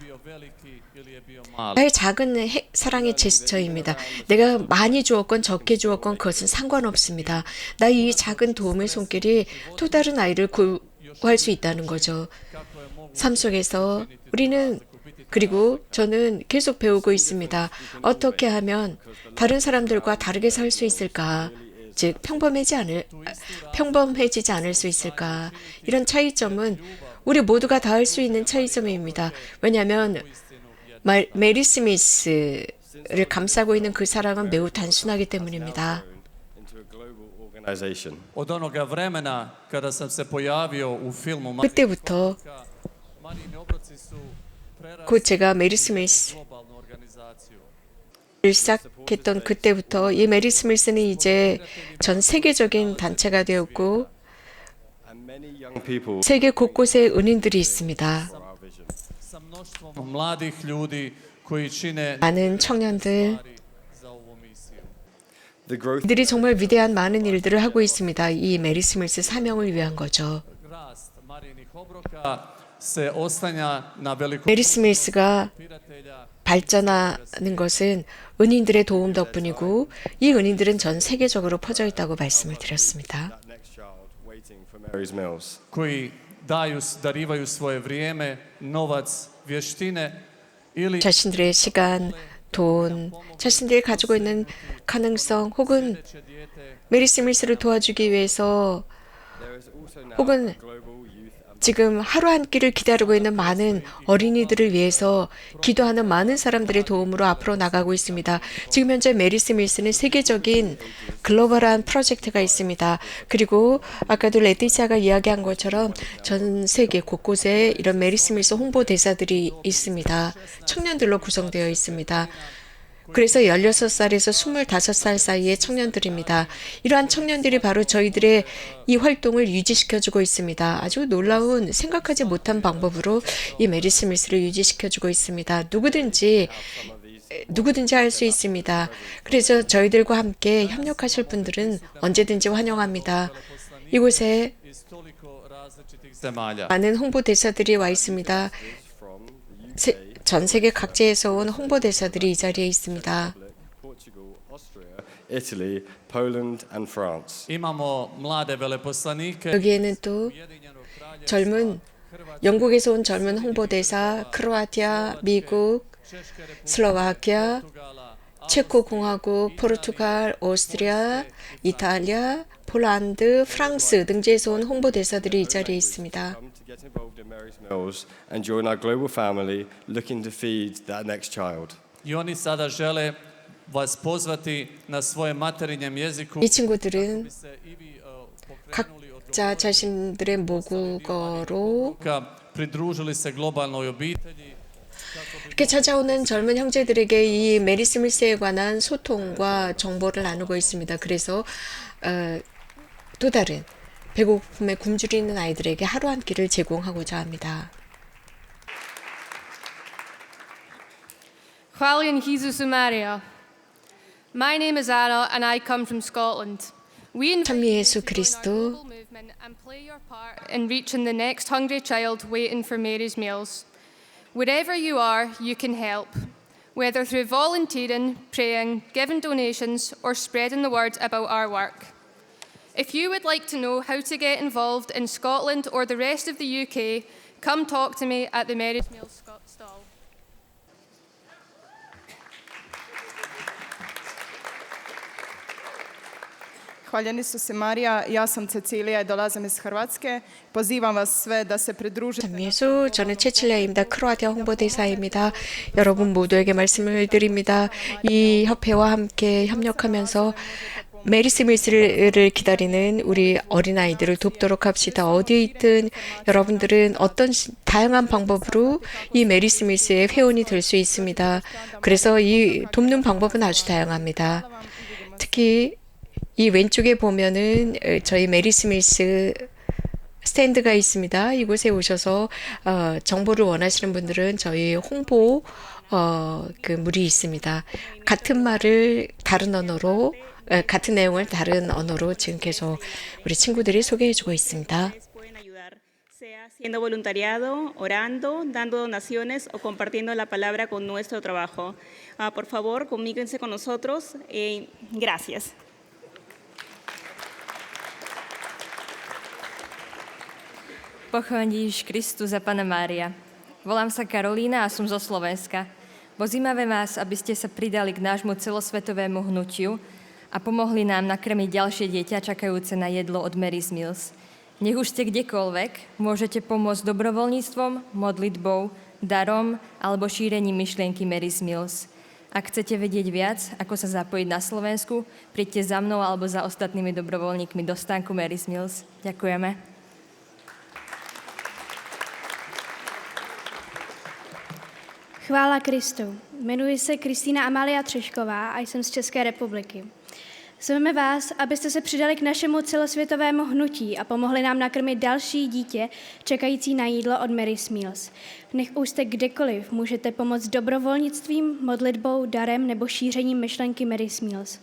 Speaker 1: 나의 작은 사랑의 제스처입니다. 내가 많이 주었건 적게 주었건 그것은 상관없습니다. 나의 이 작은 도움의 손길이 또 다른 아이를 구할 수 있다는 거죠. 삶 속에서 우리는 그리고 저는 계속 배우고 있습니다. 어떻게 하면 다른 사람들과 다르게 살 수 있을까? 즉 평범해지지 않을 수 있을까? 이런 차이점은 우리 모두가 다 할 수 있는 차이점입니다. 왜냐하면 메리 스미스를 감싸고 있는 그 사랑은 매우 단순하기 때문입니다.
Speaker 8: into a global organization.
Speaker 3: Od onoga vremena kada sam se pojavio u filmu
Speaker 1: 그때부터
Speaker 3: Marini obroci su
Speaker 1: 곧 제가 메리 스미스를
Speaker 3: globalnu organizaciju.
Speaker 1: 시작했던 그때부터 이 메리 스미스는 이제 전 세계적인 단체가 되었고
Speaker 8: And many young people
Speaker 1: 세계 곳곳에 은인들이 있습니다.
Speaker 8: for our vision.
Speaker 3: Sa mnoštvom mladih ljudi koji čine
Speaker 1: 많은 청년들
Speaker 3: za ovu misiju.
Speaker 8: The growth
Speaker 1: 이들이 정말 위대한 많은 일들을 하고 있습니다. 이 메리 스미스 사명을 위한 거죠.
Speaker 3: Rast Marinih obroka se oslanja na veliko
Speaker 1: 메리 스미스가
Speaker 3: piratelja
Speaker 1: 발전하는 것은 은인들의 도움 덕분이고 이 은인들은 전 세계적으로 퍼져 있다고 말씀을 드렸습니다.
Speaker 8: that next child waiting for Mary's Mills.
Speaker 3: koji darivaju svoje vrijeme, novac, vještine ili
Speaker 1: 자신들의 시간, 돈, 자신들이 가지고 있는 가능성 혹은
Speaker 3: će dijete
Speaker 1: 메리 스미스를 도와주기 위해서
Speaker 8: There is also now
Speaker 1: 혹은
Speaker 8: a global youth and
Speaker 1: 지금 하루 한 끼를 기다리고 있는 많은 어린이들을 위해서 기도하는 많은 사람들의 도움으로 앞으로 나가고 있습니다. 지금 현재 메리 스미스는 세계적인 글로벌한 프로젝트가 있습니다. 그리고 아까도 레티시아가 이야기한 것처럼 전 세계 곳곳에 이런 메리 스미스 홍보 대사들이 있습니다. 청년들로 구성되어 있습니다. 그래서 16살에서 25살 사이의 청년들입니다. 이러한 청년들이 바로 저희들의 이 활동을 유지시켜주고 있습니다. 아주 놀라운 생각하지 못한 방법으로 이 메리 스미스를 유지시켜주고 있습니다. 누구든지 할 수 있습니다. 그래서 저희들과 함께 협력하실 분들은 언제든지 환영합니다. 이곳에
Speaker 3: iz toliko različitih zemalja.
Speaker 1: 많은 홍보대사들이 와 있습니다.
Speaker 8: from the UK,
Speaker 1: 전 세계 각지에서 온 홍보대사들이 이 자리에 있습니다.
Speaker 8: Portugal, Austria, Italy, Poland and France.
Speaker 3: Imamo mlade veleposlanike
Speaker 1: 여기에는 또
Speaker 3: Ujedinjenog kraljevstva,
Speaker 1: 젊은 영국에서 온 젊은 홍보대사, 크로아티아, 미국,
Speaker 3: Češke republike,
Speaker 1: 슬로바키아,
Speaker 3: Portugala,
Speaker 1: 체코 공화국, 포르투갈, 오스트리아, 이탈리아, 폴란드, 프랑스 등지에서 온 홍보대사들이 이 자리에 있습니다.
Speaker 8: Come to get involved in Mary's Mills and join our global family looking to feed that next child.
Speaker 3: I oni sada žele vas pozvati na svojem materinjem jeziku
Speaker 1: 이 친구들은
Speaker 3: bi se i vi pokrenuli od
Speaker 1: 각자 자신들의 모국어로
Speaker 3: pridružili se globalnoj obitelji.
Speaker 1: 이렇게 찾아오는 젊은 형제들에게 이 메리 스미스에 관한 소통과 정보를 나누고 있습니다. 그래서 또 다른 배고픔에 굶주리는 아이들에게 하루 한 끼를 제공하고자 합니다.
Speaker 9: Chwali yn Jesus Maria. My name is Anna and I come from Scotland. We invite
Speaker 1: 찬미
Speaker 9: you
Speaker 1: 예수
Speaker 9: to join our
Speaker 1: 그리스도
Speaker 9: global movement and play your part in reaching the next hungry child waiting for Mary's Meals. Wherever you are, you can help, whether through volunteering, praying, giving donations, or spreading the word about our work. If you would like to know how to get involved in Scotland or the rest of the UK, come talk to me at the Mary's Meals stall.
Speaker 10: Hvaljen Isuse Marija, ja sam Cecilija i dolazim iz Hrvatske. Pozivam vas sve da se pridružite.
Speaker 1: 찬미 예수, 저는 체칠리아입니다. 크로아티아 홍보대사입니다. 여러분 모두에게 말씀을 드립니다. 이 협회와 함께 협력하면서 메리 스미스를 기다리는 우리 어린아이들을 돕도록 합시다. 어디에 있든 여러분들은 어떤 다양한 방법으로 이 메리 스미스의 회원이 될 수 있습니다. 그래서 이 돕는 방법은 아주 다양합니다. 특히 이 왼쪽에 보면은 저희 메리 스미스 스탠드가 있습니다. 이곳에 오셔서 정보를 원하시는 분들은 저희 홍보 그 물이 있습니다. 같은 말을 다른 언어로 같은 내용을 다른 언어로 지금 계속 우리 친구들이 소개해주고 있습니다.
Speaker 6: pueden ayudar
Speaker 11: haciendo voluntariado, orando, dando donaciones o compartiendo la palabra con nuestro trabajo. Por favor, comuníquense con nosotros. Gracias.
Speaker 12: Pochváľ Ježiš Kristus a Panna Mária. Volám sa Karolína a som zo Slovenska. Pozývame vás, aby ste sa pridali k nášmu celosvetovému hnutiu a pomohli nám nakrmiť ďalšie dieťa čakajúce na jedlo od Mary's Meals. Nech už ste kdekoľvek, môžete pomôcť dobrovoľníctvom, modlitbou, darom alebo šírením myšlienky Mary's Meals. Ak chcete vedieť viac, ako sa zapojiť na Slovensku, príďte za mnou alebo za ostatnými dobrovoľníkmi do stánku Mary's Meals. Ďakujeme.
Speaker 13: Chvála Kristu. Jmenuji se Kristýna Amália Třešková a jsem z České republiky. Zveme vás, abyste se přidali k našemu celosvětovému hnutí a pomohli nám nakrmit další dítě čekající na jídlo od Mary's Meals. Nech už jste kdekoliv, můžete pomoct dobrovolnictvím, modlitbou, darem nebo šířením myšlenky Mary's Meals.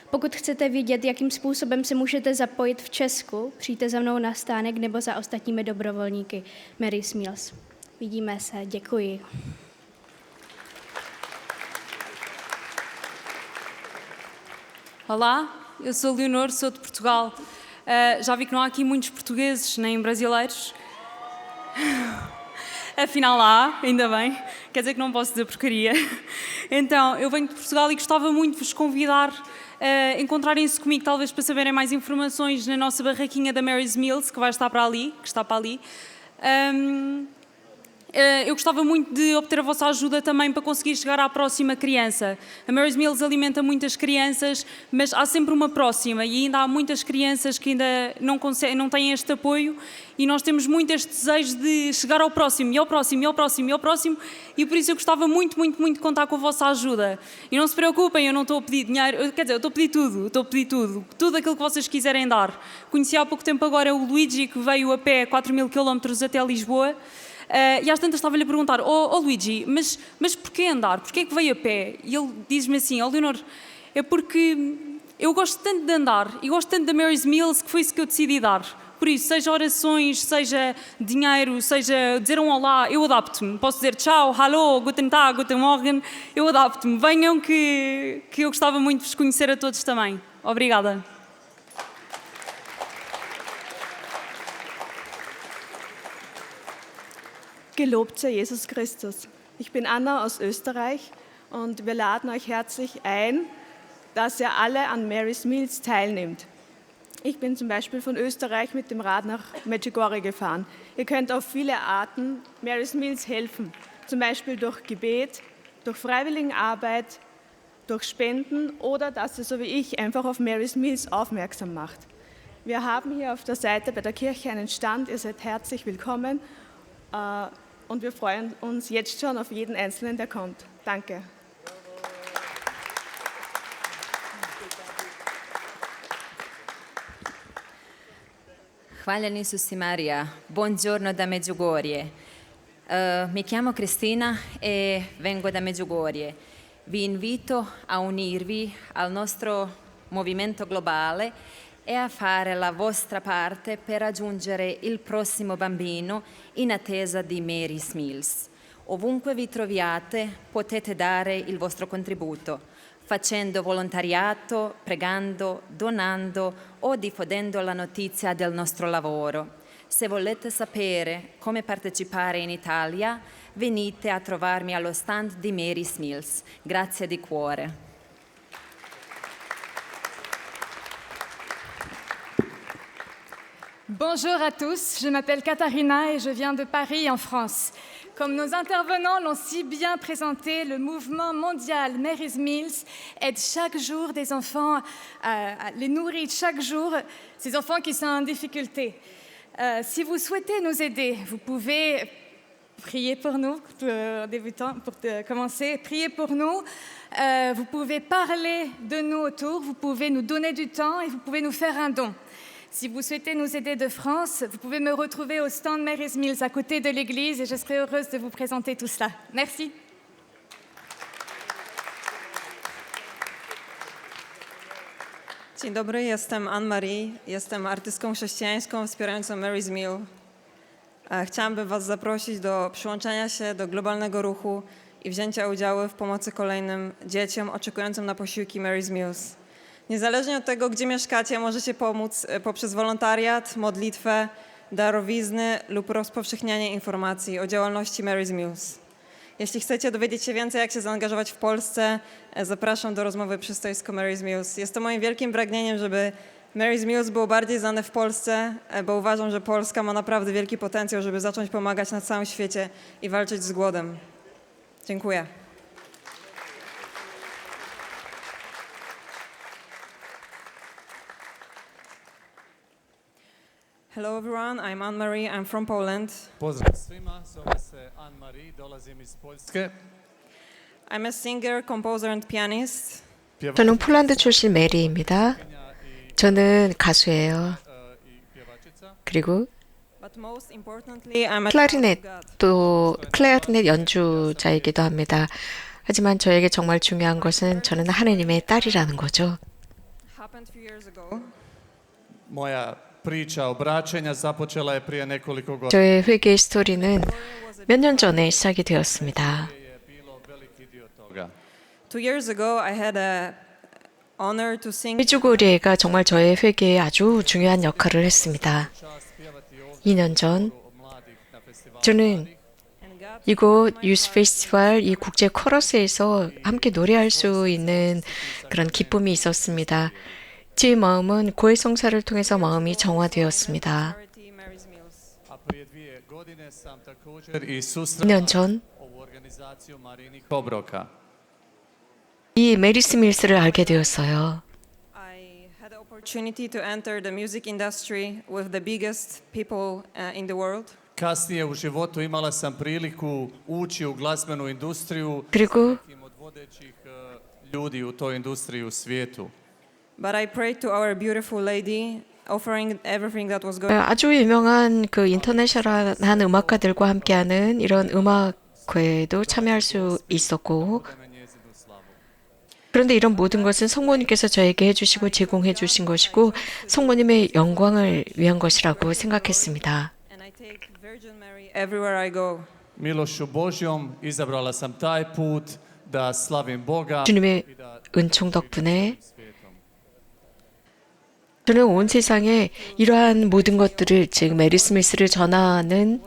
Speaker 13: Pokud chcete vědět, jakým způsobem se můžete zapojit v Česku, přijďte za mnou na stánek nebo za ostatními dobrovolníky Mary's Meals. Vidíme se, děkuji.
Speaker 14: Olá, eu sou Leonor, sou de Portugal. Já vi que não há aqui muitos portugueses nem brasileiros. Afinal há, ainda bem. Quer dizer que não posso dizer porcaria. Então, eu venho de Portugal e gostava muito de vos convidar a encontrarem-se comigo, talvez para saberem mais informações na nossa barraquinha da Mary's Meals, que vai estar para ali, que está para ali. Eu gostava muito de obter a vossa ajuda também para conseguir chegar à próxima criança. A Mary's Meals alimenta muitas crianças, mas há sempre uma próxima e ainda há muitas crianças que ainda não têm este apoio e nós temos muito este desejo de chegar ao próximo, e ao próximo, e ao próximo, e ao próximo, e por isso eu gostava muito, muito, muito de contar com a vossa ajuda. E não se preocupem, eu não estou a pedir dinheiro, quer dizer, eu estou a pedir tudo aquilo que vocês quiserem dar. Conheci há pouco tempo agora o Luigi, que veio a pé 4.000 km até Lisboa. E às tantas estava-lhe a perguntar, Luigi, mas porquê andar? Porquê que veio a pé? E ele diz-me assim, Leonor, é porque eu gosto tanto de andar e gosto tanto da Mary's Meals que foi isso que eu decidi dar. Por isso, seja orações, seja dinheiro, seja dizer um olá, eu adapto-me. Posso dizer tchau, hallo, guten Tag, guten Morgen, eu adapto-me. Venham que eu gostava muito de vos conhecer a todos também. Obrigada.
Speaker 10: Gelobt sei Jesus Christus. Ich bin Anna aus Österreich und wir laden euch herzlich ein, dass ihr alle an Mary's Meals teilnehmt. Ich bin zum Beispiel von Österreich mit dem Rad nach Medjugorje gefahren. Ihr könnt auf viele Arten Mary's Meals helfen, zum Beispiel durch Gebet, durch Freiwilligenarbeit, durch Spenden oder dass ihr, so wie ich, einfach auf Mary's Meals aufmerksam macht. Wir haben hier auf der Seite bei der Kirche einen Stand, ihr seid herzlich willkommen. Und wir freuen uns jetzt schon auf jeden Einzelnen, der kommt. Danke.
Speaker 15: Hvala Isusi Maria, buongiorno da Medjugorje. Mi chiamo Cristina e vengo da Medjugorje. Vi invito a unirvi al nostro movimento globale e a fare la vostra parte per raggiungere il prossimo bambino in attesa di Mary's Meals. Ovunque vi troviate potete dare il vostro contributo, facendo volontariato, pregando, donando o diffondendo la notizia del nostro lavoro. Se volete sapere come partecipare in Italia, venite a trovarmi allo stand di Mary's Meals. Grazie di cuore.
Speaker 16: Bonjour à tous, je m'appelle Katharina et je viens de Paris en France. Comme nos intervenants l'ont si bien présenté, le mouvement mondial Mary's Meals aide chaque jour des enfants à les nourrir chaque jour, ces enfants qui sont en difficulté. Si vous souhaitez nous aider, vous pouvez prier pour nous, pour commencer, prier pour nous. Vous pouvez parler de nous autour, vous pouvez nous donner du temps et vous pouvez nous faire un don. Si vous souhaitez nous aider de France, vous pouvez me retrouver au stand Mary's Meals à côté de l'église et je serai heureuse de vous présenter tout cela. Merci.
Speaker 17: Dzień dobry, jestem Anne-Marie, jestem artystką chrześcijańską wspierającą Mary's Meal. Chciałabym Was zaprosić do przyłączenia się do globalnego ruchu i wzięcia udziału w pomocy kolejnym dzieciom oczekującym na posiłki Mary's Meals. Niezależnie od tego, gdzie mieszkacie, możecie pomóc poprzez wolontariat, modlitwę, darowizny lub rozpowszechnianie informacji o działalności Mary's Meals. Jeśli chcecie dowiedzieć się więcej, jak się zaangażować w Polsce, zapraszam do rozmowy przy stoisku Mary's Meals. Jest to moim wielkim pragnieniem, żeby Mary's Meals było bardziej znane w Polsce, bo uważam, że Polska ma naprawdę wielki potencjał, żeby zacząć pomagać na całym świecie i walczyć z głodem. Dziękuję. Hello everyone, I'm Anne-Marie, I'm from Poland.
Speaker 3: Pozdrav svima, zovem se Anne-Marie, dolazim iz Poljske.
Speaker 17: I'm a singer, composer and pianist.
Speaker 1: 저는 폴란드 출신 메리입니다. 저는 가수예요. 그리고
Speaker 17: But most importantly, I'm a
Speaker 1: 클라리넷 또 클라리넷 연주자이기도 합니다. 하지만 저에게 정말 중요한 것은 저는 하느님의 딸이라는 거죠.
Speaker 17: happened a few years ago.
Speaker 3: Moja priča obraćanja započela je prije nekoliko godina.
Speaker 1: 저의 회개의 스토리는 몇 년 전에 시작이 되었습니다.
Speaker 17: 2 years ago, I had a honor to sing.
Speaker 1: 미주고리에가 정말 저의 회개에 아주 중요한 역할을 했습니다. 2년 전 저는 이곳 유스 페스티벌 이 국제 코러스에서 함께 노래할 수 있는 그런 기쁨이 있었습니다. 제 마음은 고해 성사를 통해서 마음이 정화되었습니다. 2년 전 이 메리스 밀스를 알게 되었어요.
Speaker 17: I had the opportunity to enter the music industry with the biggest people in the world.
Speaker 3: Kasnije u životu imala sam priliku ući u glazbenu industriju
Speaker 1: 그리고
Speaker 3: nekim od vodećih ljudi u toj industriji u svijetu.
Speaker 17: But I prayed to our beautiful lady, offering everything that was going.
Speaker 1: 아주 유명한 그 인터내셔널한 음악가들과 함께하는 이런 음악회에도 참여할 수 있었고, 그런데 이런 모든 것은 성모님께서 저에게 해주시고 제공해 주신 것이고 성모님의 영광을 위한 것이라고 생각했습니다.
Speaker 17: And I take Virgin Mary everywhere I go.
Speaker 3: Milošću Božjom izabrala sam taj put da slavim Boga.
Speaker 1: 주님의 은총 덕분에 저는 온 세상에 이러한 모든 것들을 즉 메리 스미스를 전하는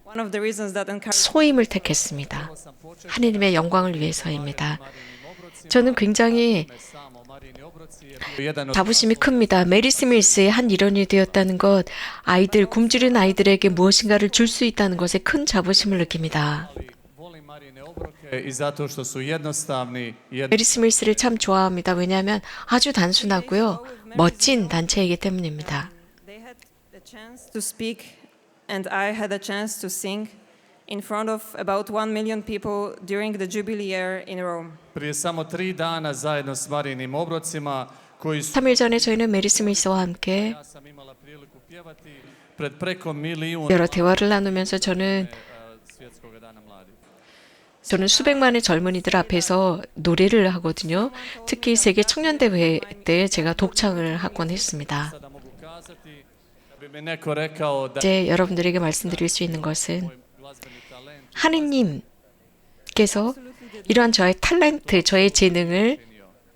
Speaker 17: One of the reasons that encouraged
Speaker 1: 소임을 택했습니다. 하느님의 영광을 위해서입니다. 저는 굉장히 자부심이 큽니다. 메리 스미스의 한 일원이 되었다는 것, 아이들, 굶주린 아이들에게 무엇인가를 줄 수 있다는 것에 큰 자부심을 느낍니다.
Speaker 3: I zato što su jednostavni,
Speaker 1: 메리 스미스를 참 좋아합니다. 왜냐하면 아주 단순하고요, 멋진 단체이기 때문입니다.
Speaker 17: they had the chance to speak and I had a chance to sing in front of about 1 million people during the Jubilee year in Rome.
Speaker 3: prije samo 3 dana zajedno s Marijinim obrocima koji su
Speaker 1: 3일 전에 저희는 메리 스미스와 함께
Speaker 3: ja sam imala priliku pjevati pred preko milijun
Speaker 1: 여러 대화를 나누면서 저는
Speaker 3: svjetskog dana mladih.
Speaker 1: 수백만의 젊은이들 앞에서 노래를 하거든요. 특히 세계 청년대회 때 제가 독창을 하곤 했습니다.
Speaker 3: Sada mogu kazati da bi mi neko rekao da
Speaker 1: 이제 여러분들에게 말씀드릴 수 있는 것은
Speaker 3: glazbeni talent
Speaker 1: 하느님께서 이러한 저의 탤런트, 저의 재능을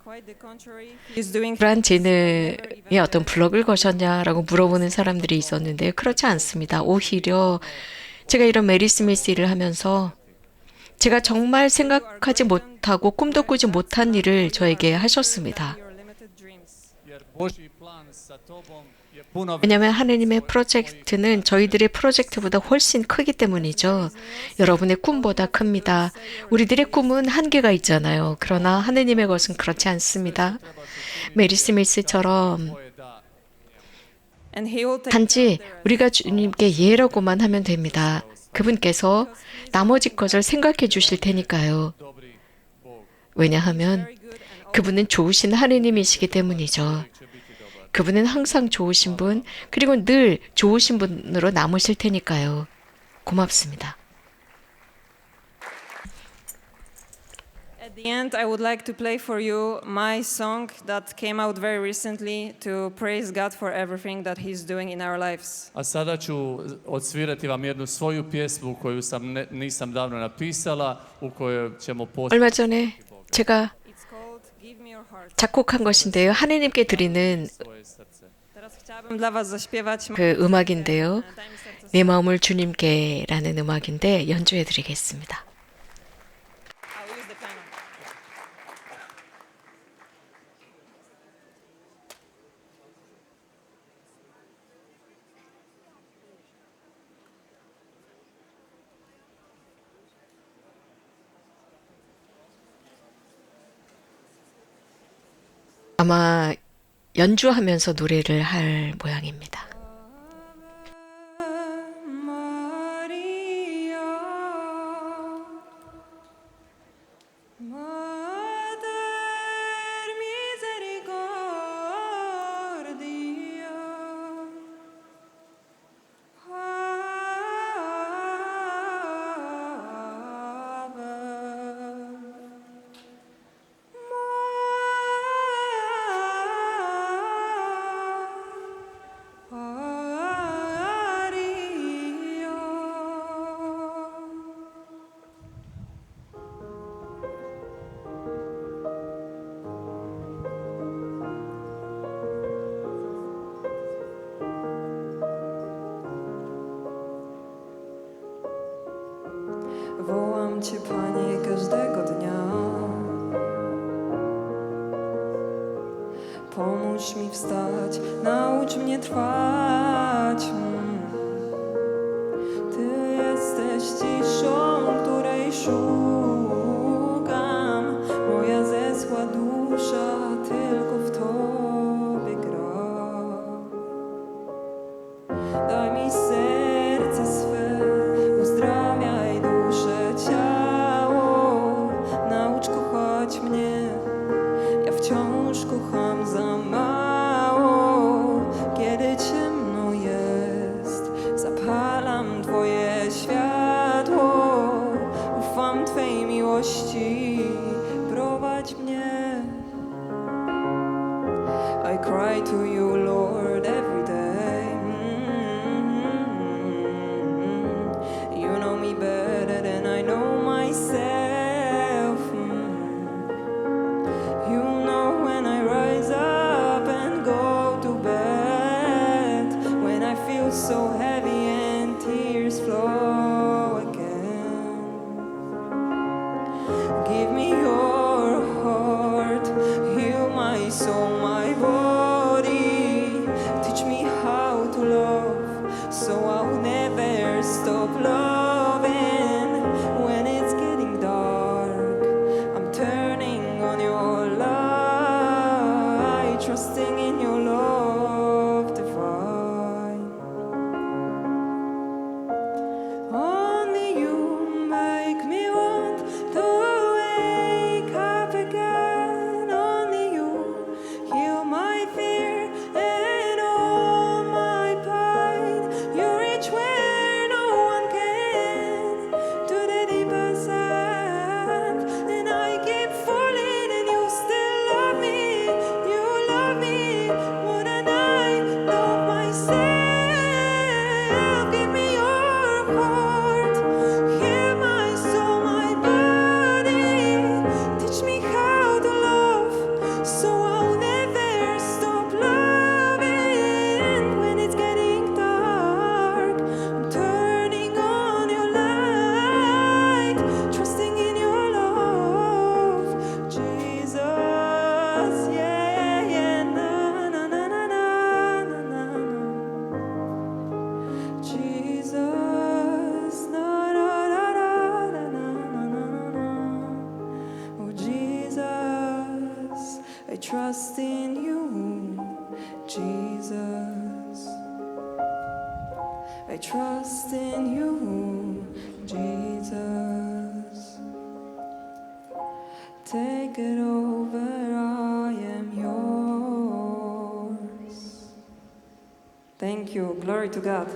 Speaker 17: Quite the contrary. He's doing
Speaker 1: 그러한 재능에 어떤 블럭을 거셨냐라고 물어보는 사람들이 있었는데 그렇지 않습니다. 오히려 제가 이런 메리 스미스 일을 하면서 제가 정말 생각하지 못하고 꿈도 꾸지 못한 일을 저에게 하셨습니다.
Speaker 17: your limited dreams.
Speaker 3: jer Božji plan sa tobom je puno
Speaker 1: 왜냐하면 하느님의 프로젝트는 저희들의 프로젝트보다 훨씬 크기 때문이죠. 여러분의 꿈보다 큽니다. 우리들의 꿈은 한계가 있잖아요. 그러나 하느님의 것은 그렇지 않습니다. 메리 스미스처럼
Speaker 17: And he will take
Speaker 1: 단지 우리가 주님께 예라고만 하면 됩니다. 그분께서 나머지 것을 생각해 주실 테니까요. 왜냐하면 그분은 좋으신 하느님이시기 때문이죠. 그분은 항상 좋으신 분, 그리고 늘 좋으신 분으로 남으실 테니까요. 고맙습니다.
Speaker 17: at the end, I would like to play for you my song that came out very recently to praise God for everything that He's doing in our lives.
Speaker 3: A sada ću odsvirati vam jednu svoju pjesmu koju nisam davno napisala, u kojoj ćemo
Speaker 1: 얼마 전에 제가 작곡한 것인데요. 하느님께 드리는
Speaker 17: Teraz chciałabym dla was zaśpiewać
Speaker 1: 그 음악인데요. 내 마음을 주님께라는 음악인데 연주해 드리겠습니다.
Speaker 17: I'll use the piano.
Speaker 1: 아마 연주하면서 노래를 할 모양입니다.
Speaker 17: Wołam Cię, Panie, każdego dnia. Pomóż mi wstać, naucz mnie trwać. Ty jesteś ciszą, której szukam. Moja zeschła dusza tylko w Tobie gra. Daj mi serce swe, uzdrawiaj duszę, ciało. Naucz kochać mnie, ja wciąż kocham za mało. Kiedy ciemno jest, zapalam Twoje światło. Ufam Twej miłości, prowadź mnie. I cry to you, Lord, every day. You know me better than I know myself. You know when I rise up and go to bed, when I feel so heavy and tears flow again. Give me your heart, heal my soul, my body. Teach me how to love, so I'll never stop loving. When it's getting dark, I'm turning on your light, trusting in your love divine. Only you make me want to wake up again. Only you heal my fear and all my pain. You reach where no one can, to the deepest end. And I keep falling and you still love me. You love me more than I love myself. Give me your heart, heal my soul, my body. Teach me how to love, so I'll never stop loving. When it's getting dark, I'm turning on your light, trusting in your love, Jesus. Yeah, yeah, na na na na na na na. Jesus, na na na na na na na na. Oh Jesus, I trust in you, Jesus. I trust in you, Jesus. Take it over, I am yours. Thank you. Glory to God.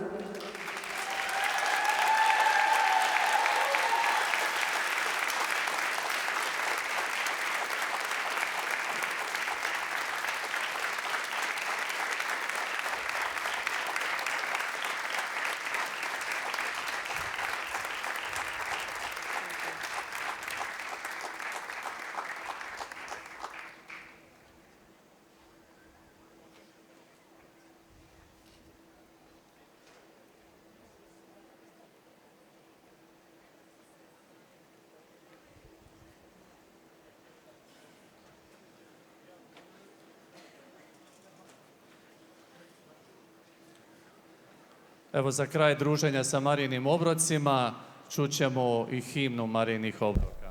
Speaker 3: Evo za kraj druženja sa Marijinim obrocima čućemo i himnu Marijinih obroka.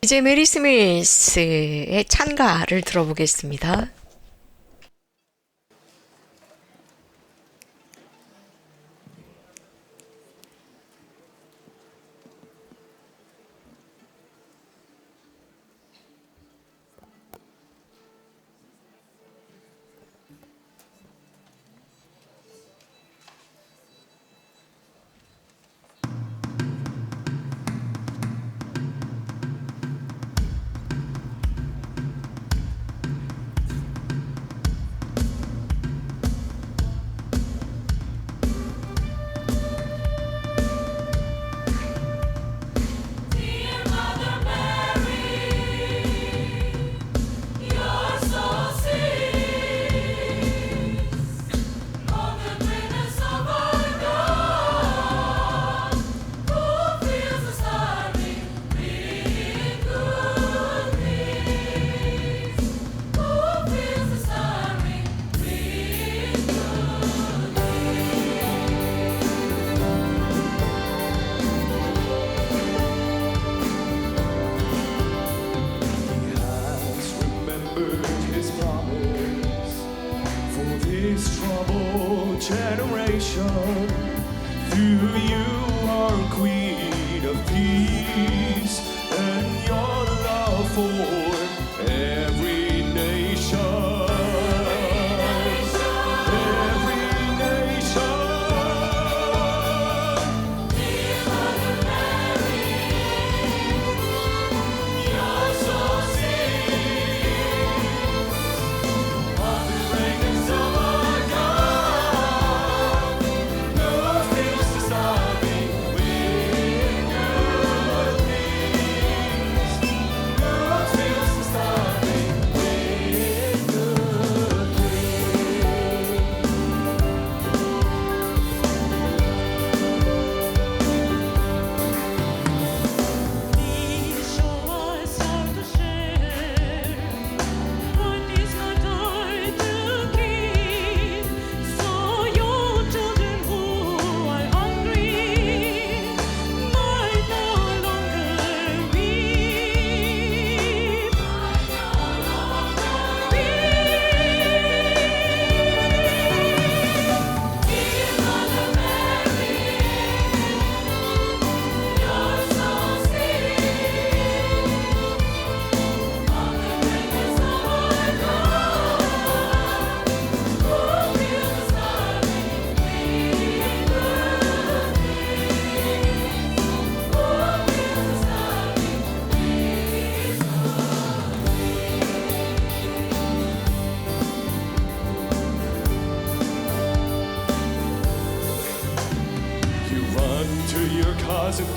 Speaker 1: 이제 메리 스밀스의 찬가를 들어보겠습니다.
Speaker 18: generation. Through you are Queen of Peace, and your love for every nation. Every nation. Dear Mother Mary, you're so sweet. On the fragrance of our God, no things to stop me with good things. No things to stop me with good
Speaker 19: Please show us how to share what is not ours to give, so your children who are hungry might no longer weep. Dear Mother Mary, you're so sweet. On the fragrance of our God, who fills us loving with good things. Who fills us loving with
Speaker 18: You run to your cousin